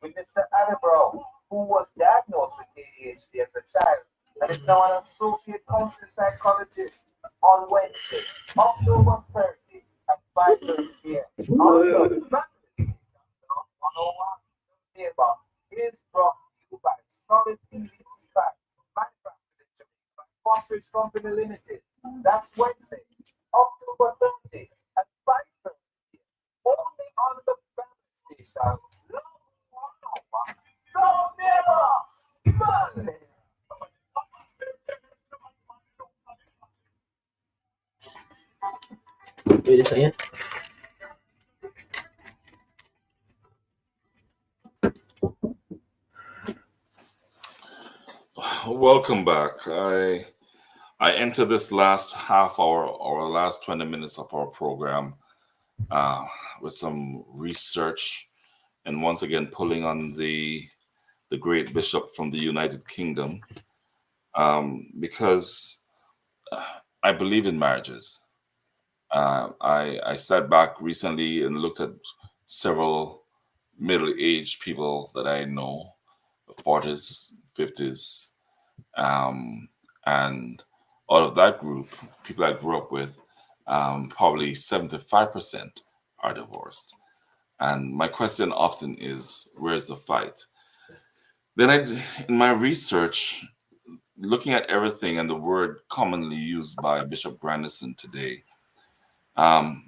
with Mr. Adebrow, who was diagnosed with ADHD as a child and is now an associate counseling psychologist on Wednesday, October 30 at 5:30 p.m. On the Battery Station, 101 Neighbor is brought to you by Solid PVC Pipes, manufactured in Jamaica by Phosphorus Company Limited. That's Wednesday, October 30 at 5:30 p.m. Only on the Battery Station. No, neighbors, money.
Wait a second.
Welcome back. I enter this last half hour or last 20 minutes of our program uh, with some research and once again pulling on the great bishop from the United Kingdom because I believe in marriages. I sat back recently and looked at several middle-aged people that I know, 40s, 50s, and out of that group, people I grew up with, probably 75% are divorced. And my question often is, where's the fight? Then in my research, looking at everything and the word commonly used by Bishop Grandison today, um,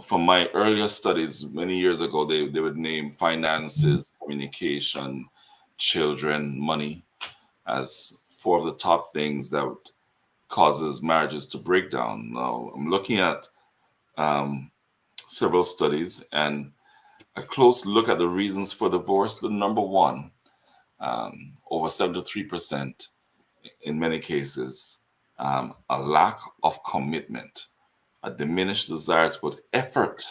from my earlier studies many years ago, they would name finances, communication, children, money as four of the top things that causes marriages to break down. Now, I'm looking at um, several studies and a close look at the reasons for divorce. The number one, over 73% in many cases, a lack of commitment, a diminished desire to put effort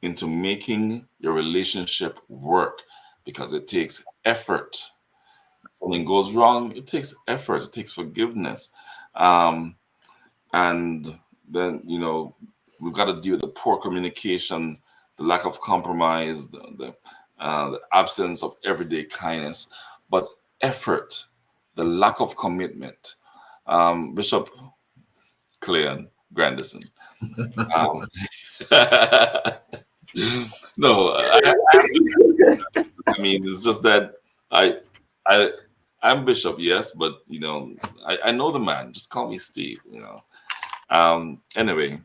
into making your relationship work because it takes effort. Something goes wrong, it takes effort, it takes forgiveness. Um, and then, we've got to deal with the poor communication, the lack of compromise, the absence of everyday kindness, but effort, the lack of commitment. Bishop Cleon Grandison. Um, no, I mean, it's just that I, I, I'm Bishop, yes, but I know the man. Just call me Steve. Anyway,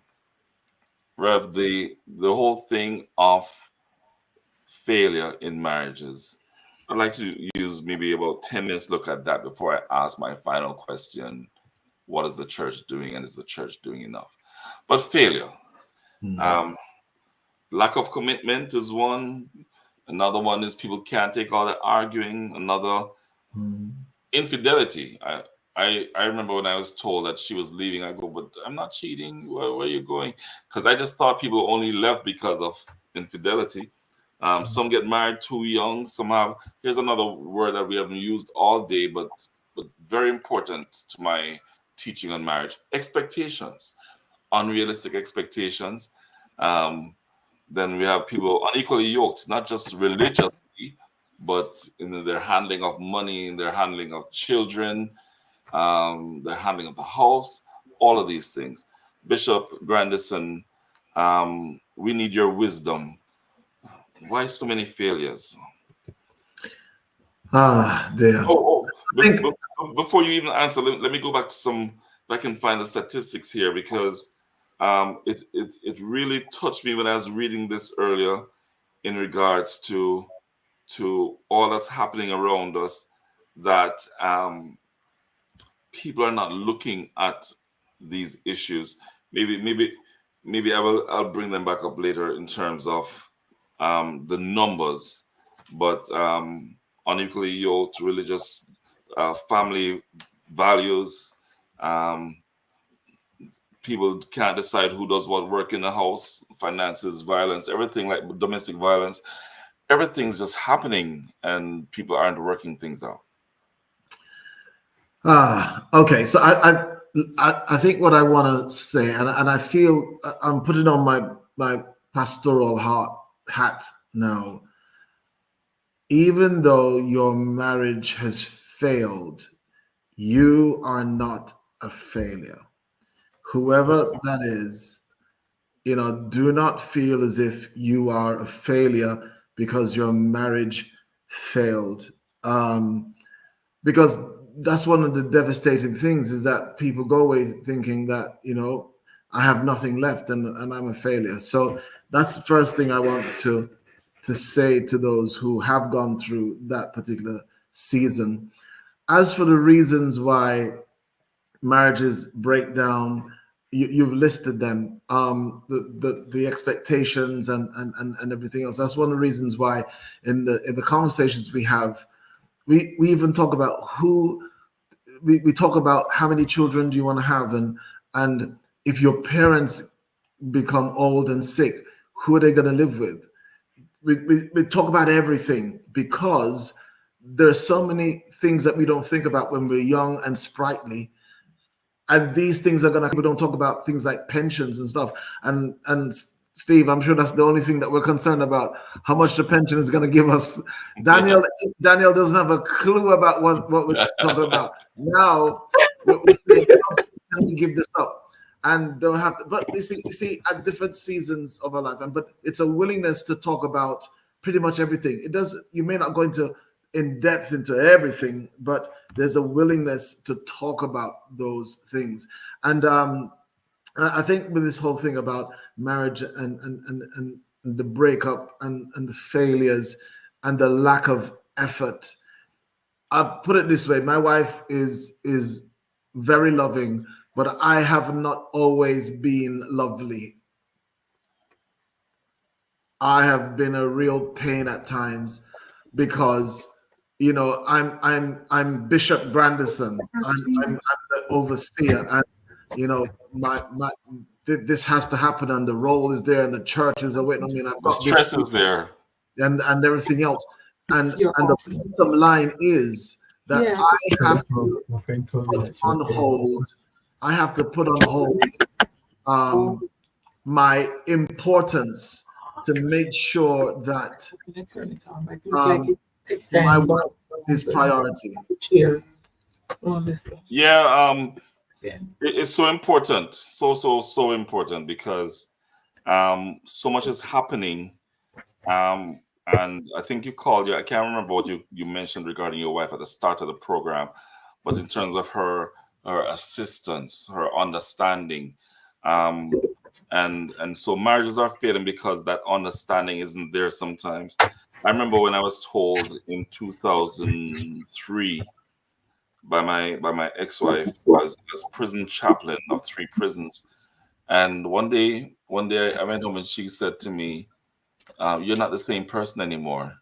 Rev, the whole thing of failure in marriages. I'd like to use maybe about 10 minutes look at that before I ask my final question: what is the church doing, and is the church doing enough? But failure. Um, Lack of commitment is one. Another one is people can't take all the arguing. Another, infidelity. I remember when I was told that she was leaving, I go, but I'm not cheating. Where are you going? Because I just thought people only left because of infidelity. Some get married too young. Some have. Here's another word that we haven't used all day, but very important to my teaching on marriage: expectations, unrealistic expectations. Um, then we have people unequally yoked, not just religiously, but in their handling of money, in their handling of children, their handling of the house, all of these things. Bishop Grandison, we need your wisdom. Why so many failures?
Dear. I think
Before you even answer, let me go back to some, if I can find the statistics here, because it really touched me when I was reading this earlier in regards to all that's happening around us, that people are not looking at these issues. Maybe I'll bring them back up later in terms of the numbers, but unequally yoked, religious, family values, Um, People can't decide who does what work in the house, finances, violence, everything like domestic violence. Everything's just happening, and people aren't working things out.
Okay. So I think what I want to say, and I feel I'm putting on my pastoral hat now. Even though your marriage has failed, you are not a failure. Whoever that is, do not feel as if you are a failure because your marriage failed. Because that's one of the devastating things is that people go away thinking that, I have nothing left and I'm a failure. So that's the first thing I want to say to those who have gone through that particular season. As for the reasons why marriages break down, you've listed them. The expectations and everything else. That's one of the reasons why in the conversations we have, we even talk about we talk about how many children do you want to have, and if your parents become old and sick, who are they going to live with? We talk about everything because there are so many things that we don't think about when we're young and sprightly, and these things are gonna. People don't talk about things like pensions and stuff. And Steve, I'm sure that's the only thing that we're concerned about: how much the pension is gonna give us.
Yeah.
Daniel doesn't have a clue about what we're talking about now. We're saying, can we give this up? And don't have to. But you see, at different seasons of our life, but it's a willingness to talk about pretty much everything. It does. You may not go into in depth into everything, but there's a willingness to talk about those things. And I think with this whole thing about marriage and the breakup and the failures and the lack of effort, I'll put it this way: my wife is very loving, but I have not always been lovely. I have been a real pain at times because I'm Bishop Grandison. I'm the overseer, and my this has to happen, and the role is there, and the churches are waiting on me, and I've
The
got this
stress is there.
and everything else. And the bottom line is that I have to put on hold. I have to put on hold um, my importance to make sure that um, my wife is priority.
Yeah, it's so important, so important because so much is happening. And I think you called. Yeah, I can't remember what you mentioned regarding your wife at the start of the program, but in terms of her assistance, her understanding, um, and so marriages are failing because that understanding isn't there sometimes. I remember when I was told in 2003 by my ex-wife, as prison chaplain of three prisons. And one day I went home and she said to me, "You're not the same person anymore."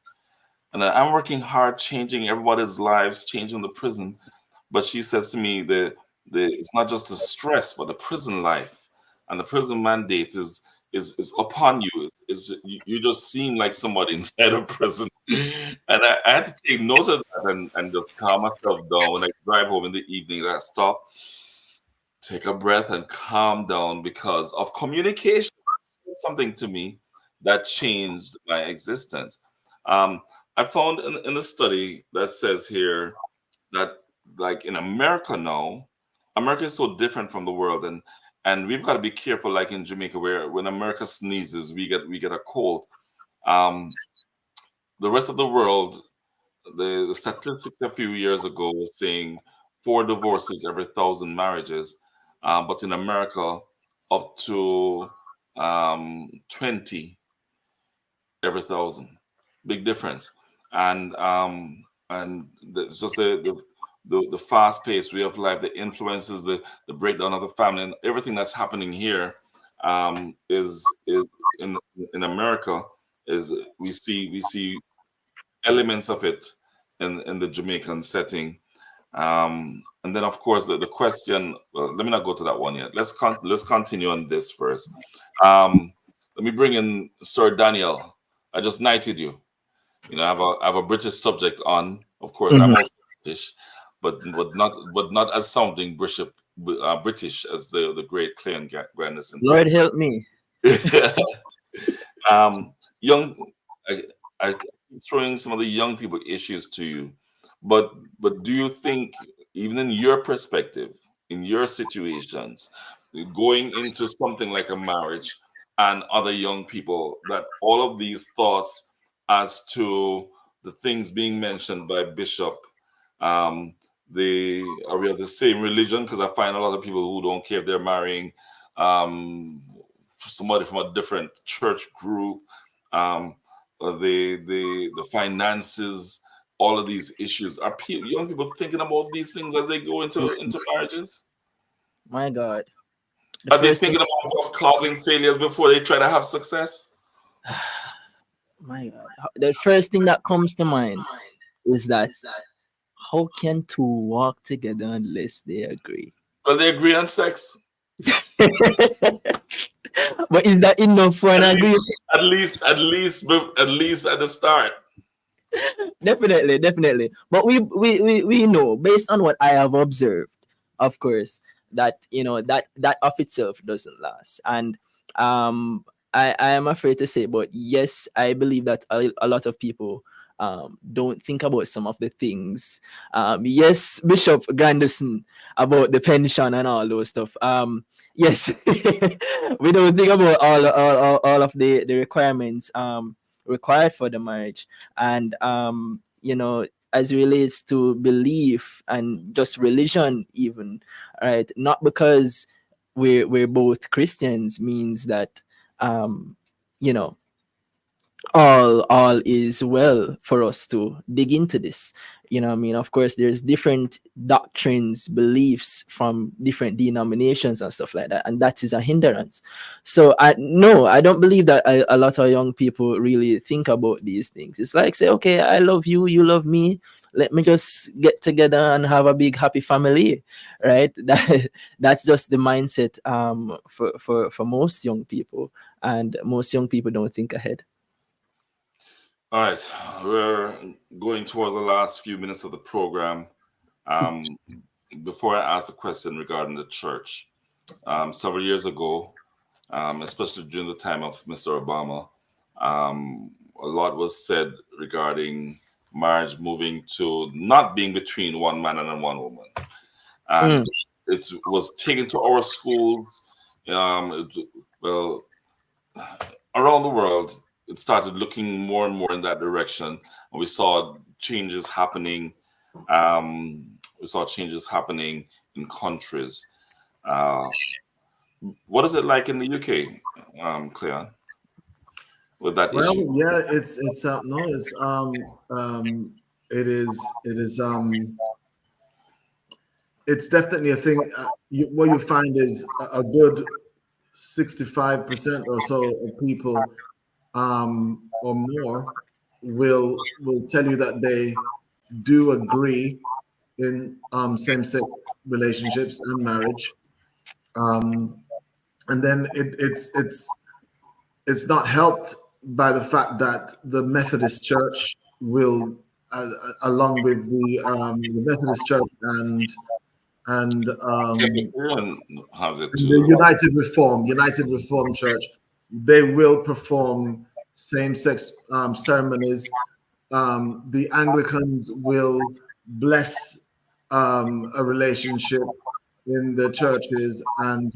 And I'm working hard, changing everybody's lives, changing the prison. But she says to me, the it's not just the stress, but the prison life and the prison mandate is upon you. You just seem like somebody inside of prison. And I had to take note of that and just calm myself down when I drive home in the evening. I stop, take a breath, and calm down because of communication. Said something to me that changed my existence. Um, I found in a study that says here that, like in America now, America is so different from the world, and we've got to be careful. Like in Jamaica, where when America sneezes, we get a cold. Um, the rest of the world, the statistics a few years ago was saying 4 divorces every 1,000 marriages, but in America, up to 20 every 1,000. Big difference. And it's just the fast paced way of life, the influences, the breakdown of the family, and everything that's happening here is in America. Is we see elements of it in the Jamaican setting. And then, of course, the question. Well, let me not go to that one yet. Let's continue on this first. Let me bring in Sir Daniel. I just knighted you. I have a British subject on. Of course, I'm
Mhm.
also British, but not as sounding British as the great Cleon Grandison.
Lord help me.
um, young, I keep throwing some of the young people issues to you, but do you think, even in your perspective, in your situations, going into something like a marriage and other young people, that all of these thoughts as to the things being mentioned by Bishop, um, are we of the same religion? Because I find a lot of people who don't care if they're marrying um, somebody from a different church group, um, the finances, all of these issues. Are young people thinking about these things as they go into marriages?
My God. The
Are they
first thing,
thinking about what's causing failures before they try to have success?
my God, the first thing that comes to mind is that how can two walk together unless they agree?
Well, they agree on sex.
But is that enough for an
At least,
agreement?
at least at the start.
Definitely, definitely. But we know, based on what I have observed, of course, that that of itself doesn't last. And um I am afraid to say, but yes, I believe that a lot of people don't think about some of the things. Yes, Bishop Grandison, about the pension and all those stuff. Yes, we don't think about all of the requirements required for the marriage. And as it relates to belief and just religion, even, right, not because we're both Christians means that um you know all is well for us to dig into this. What I mean? Of course, there's different doctrines, beliefs from different denominations and stuff like that, and that is a hindrance. So I don't believe that a lot of young people really think about these things. It's like, say, okay, I love you, you love me, let me just get together and have a big happy family, right? That's just the mindset for most young people, and most young people don't think ahead.
All right, we're going towards the last few minutes of the program. Um, Before I ask a question regarding the church, several years ago, especially during the time of Mr. Obama, a lot was said regarding marriage moving to not being between one man and one woman.
Mm.
And it was taken to our schools. Well, around the world, it started looking more and more in that direction. And we saw changes happening. We saw changes happening in countries. Uh, what is it like in the UK, Cleon, with that
Well,
issue?
yeah, it's no, it's it is it's definitely a thing. What you find is a good 65% or so of people, or more, will tell you that they do agree in same-sex relationships and marriage. Um, and then it's not helped by the fact that the Methodist Church will, along with the Methodist Church and
Presbyterian has it
the
too.
United Reform Church, they will perform same-sex ceremonies. The Anglicans will bless a relationship in the churches, and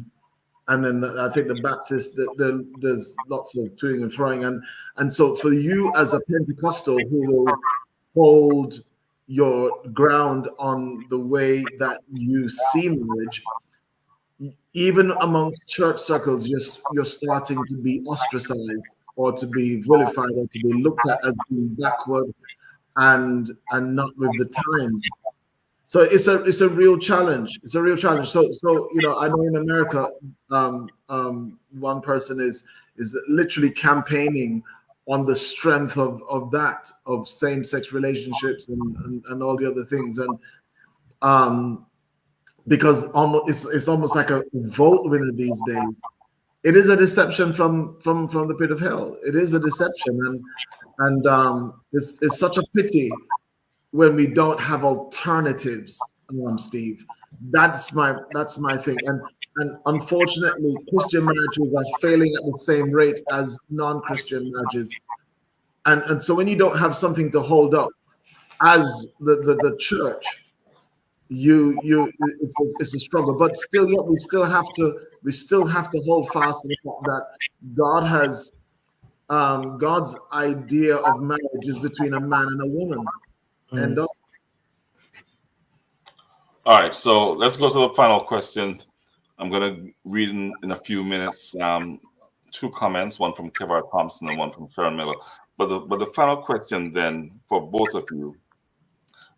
then I think the Baptist, there's lots of toing and froing, and so for you as a Pentecostal who will hold your ground on the way that you see marriage, even amongst church circles, you're starting to be ostracized or to be vilified or to be looked at as being backward and not with the times. So it's a real challenge. It's a real challenge. So I know in America, one person is literally campaigning on the strength of that, of same-sex relationships and all the other things. um, because it's almost like a vote winner these days. It is a deception from the pit of hell. It is a deception, and it's such a pity when we don't have alternatives, Steve. That's my thing. And unfortunately, Christian marriages are failing at the same rate as non-Christian marriages. And so when you don't have something to hold up as the church, it's a struggle. But still, yet we still have to hold fast to the fact that God has God's idea of marriage is between a man and a woman. And
Mm.
All right, so let's go to the final question. I'm going to read in a few minutes two comments, one from Kevin Thompson and one from Sharon Miller. But the final question then for both of you,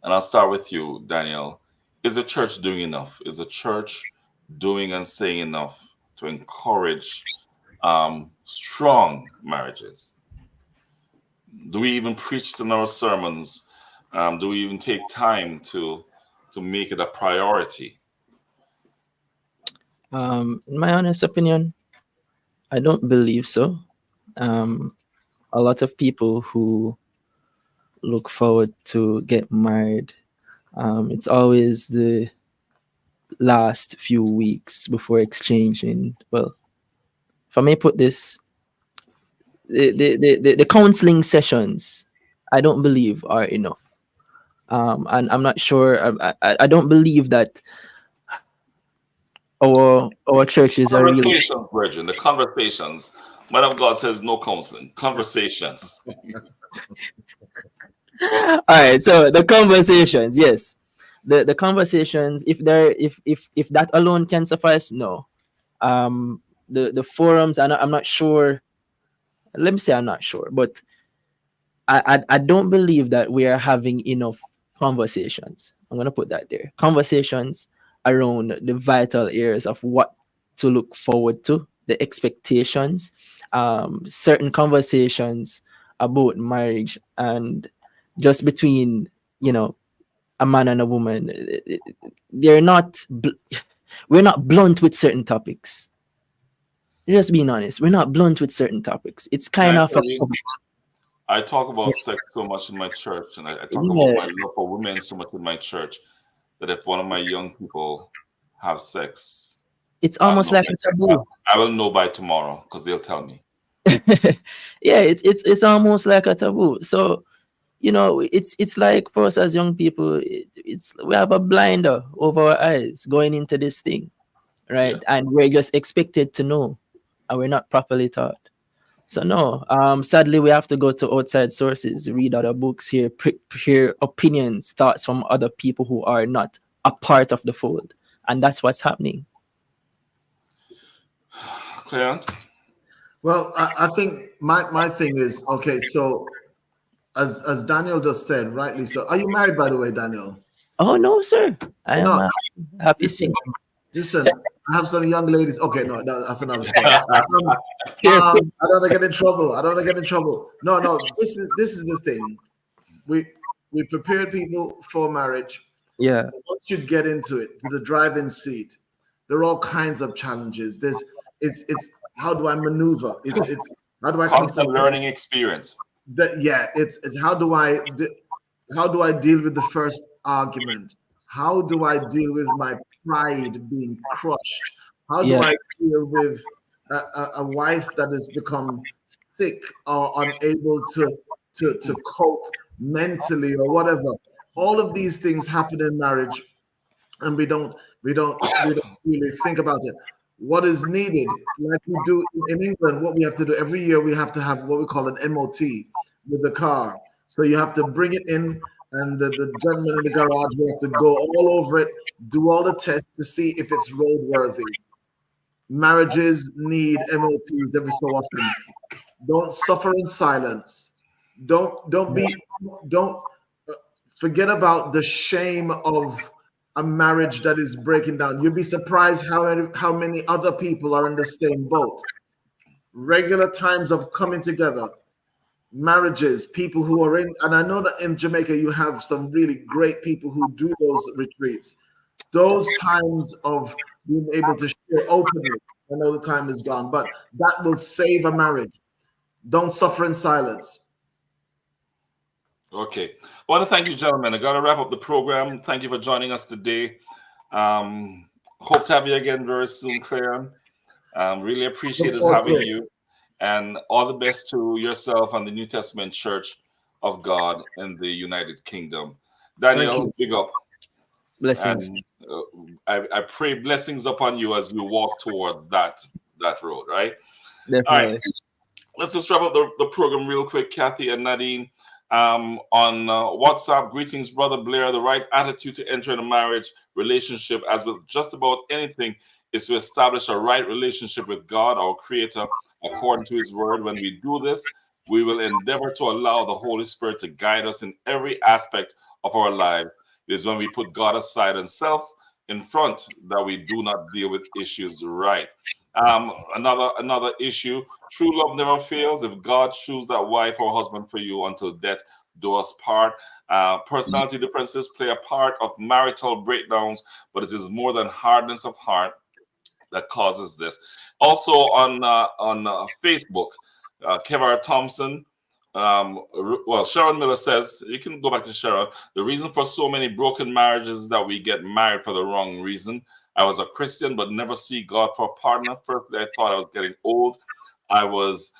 and I'll start with you, Daniel. Is the church doing enough? Is the church doing and saying enough to encourage strong marriages? Do we even preach in our sermons? Do we even take time to make it a priority?
In my honest opinion, I don't believe so. Um, a lot of people who look forward to get married, it's always the last few weeks before exchanging. Well, if I may put this, the counseling sessions, I don't believe are enough. And I'm not sure. I don't believe that our churches are really.
Conversations, Brethren, the conversations. Man of God says no counseling, conversations.
All right, so the conversations, yes, the conversations. If that alone can suffice, no. The forums, I'm not sure. Let me say I'm not sure, but I don't believe that we are having enough conversations. I'm gonna put that there. Conversations around the vital areas of what to look forward to, the expectations, certain conversations about marriage and just between you know a man and a woman. They're not. We're not blunt with certain topics. Just being honest, we're not blunt with certain topics. It's
Can
kind
I
of
tell you, I talk about sex so much in my church, and I talk about
yeah,
my love for women so much in my church that if one of my young people have sex,
it's
I'll
almost
know
like
by,
a taboo.
I will know by tomorrow because they'll tell me.
Yeah, it's almost like a taboo. So it's like for us as young people, it's we have a blinder over our eyes going into this thing,
Yeah.
right? And we're just expected to know, and we're not properly taught. So no, sadly, we have to go to outside sources, read other books, hear opinions, thoughts from other people who are not a part of the fold, and that's what's happening.
Clear?
Well, I think my thing is okay. So as Daniel just said, rightly so. Are you married, by the way, Daniel?
Oh no, sir, I
You're
am
not.
happy
Listen,
single.
listen. I have some young ladies. Okay, no, that's another story.
Careful.
I don't want to get in trouble. I don't want to get in trouble. No, no. This is the thing. We we prepared people for marriage.
Yeah,
Once you get into it, to the driving seat, there are all kinds of challenges. It's how do I maneuver? It's how do I
Constant
concentrate?
learning experience.
Yeah, it's how do I deal with the first argument? How do I deal with my pride being crushed? How do
yeah,
I deal with a wife that has become sick or unable to cope mentally or whatever? All of these things happen in marriage, and we don't really think about it. What is needed, like we do in England, what we have to do every year, we have to have what we call an MOT with the car. So you have to bring it in, and the gentleman in the garage will have to go all over it, do all the tests to see if it's roadworthy. Marriages need MOTs every so often. Don't suffer in silence. Don't forget about the shame of a marriage that is breaking down. You'll be surprised how many other people are in the same boat. Regular times of coming together, marriages, people who are in, and I know that in Jamaica you have some really great people who do those retreats. Those times of being able to share openly. I know the time is gone, but that will save a marriage. Don't suffer in silence.
Okay. I want to thank you, gentlemen. I got to wrap up the program. Thank you for joining us today. Hope to have you again very soon, Claire. Really
Look
appreciated
forward to
having
it.
you. And all the best to yourself and the New Testament Church of God in the United Kingdom.
Thank
Daniel,
you.
big up.
Blessings.
And I pray blessings upon you as you walk towards that road, right? All right.
Definitely.
Let's just wrap up the program real quick, Kathy and Nadine. On WhatsApp, greetings, Brother Blair. The right attitude to enter a marriage relationship, as with just about anything, is to establish a right relationship with God, our Creator, according to His Word. When we do this, we will endeavor to allow the Holy Spirit to guide us in every aspect of our lives. It is when we put God aside and self in front that we do not deal with issues right. Another issue: true love never fails. If God chooses that wife or husband for you until death do us part. Personality differences play a part of marital breakdowns, but it is more than hardness of heart that causes this. Also on Facebook, Kevin Thompson. Well, Sharon Miller says, you can go back to Sharon. The reason for so many broken marriages is that we get married for the wrong reason. I was a Christian, but never see God for a partner. Firstly, I thought I was getting old. I was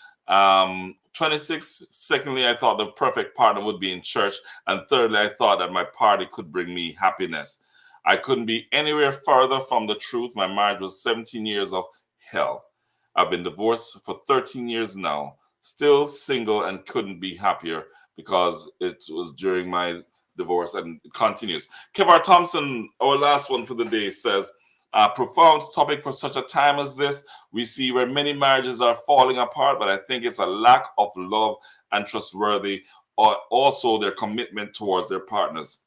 26. Secondly, I thought the perfect partner would be in church. And thirdly, I thought that my party could bring me happiness. I couldn't be anywhere further from the truth. My marriage was 17 years of hell. I've been divorced for 13 years now, still single and couldn't be happier because it was during my divorce, and it continues. Kevin Thompson, our last one for the day, says, profound topic for such a time as this. We see where many marriages are falling apart, but I think it's a lack of love and trustworthy, or also their commitment towards their partners.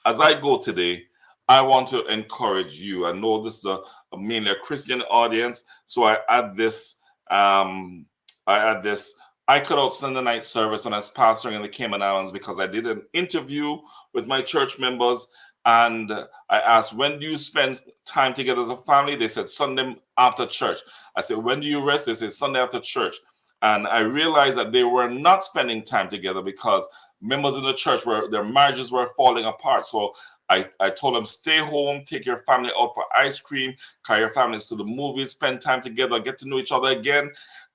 As I go today, I want to encourage you. I know this is mainly a Christian audience, so I add this. I add this. I cut out Sunday night service when I was pastoring in the Cayman Islands because I did an interview with my church members, and I asked, when do you spend time together as a family? They said Sunday after church. I said, when do you rest? They said Sunday after church. And I realized that they were not spending time together because members in the church were, their marriages were falling apart. So I told them, stay home, take your family out for ice cream, carry your families to the movies, spend time together, get to know each other again.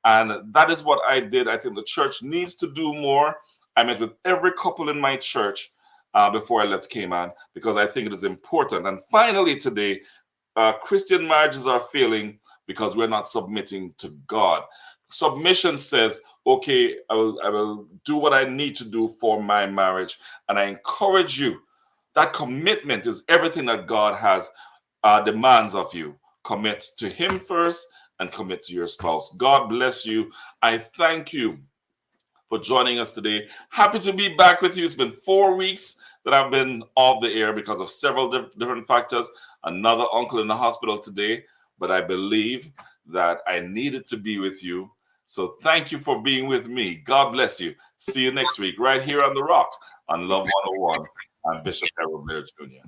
And that is what I did. I think the church needs to do more. I met with every couple in my church before I left Cayman because I think it is important. And finally today, Christian marriages are failing because we're not submitting to God. Submission says, okay, I will do what I need to do for my marriage. And I encourage you, that commitment is everything that God has demands of you. Commit to Him first and commit to your spouse. God bless you. I thank you for joining us today. Happy to be back with you. It's been 4 weeks that I've been off the air because of several different factors. Another uncle in the hospital today, but I believe that I needed to be with you. So thank you for being with me. God bless you. See you next week right here on The Rock on Love 101. I'm Bishop Harold Blair Jr.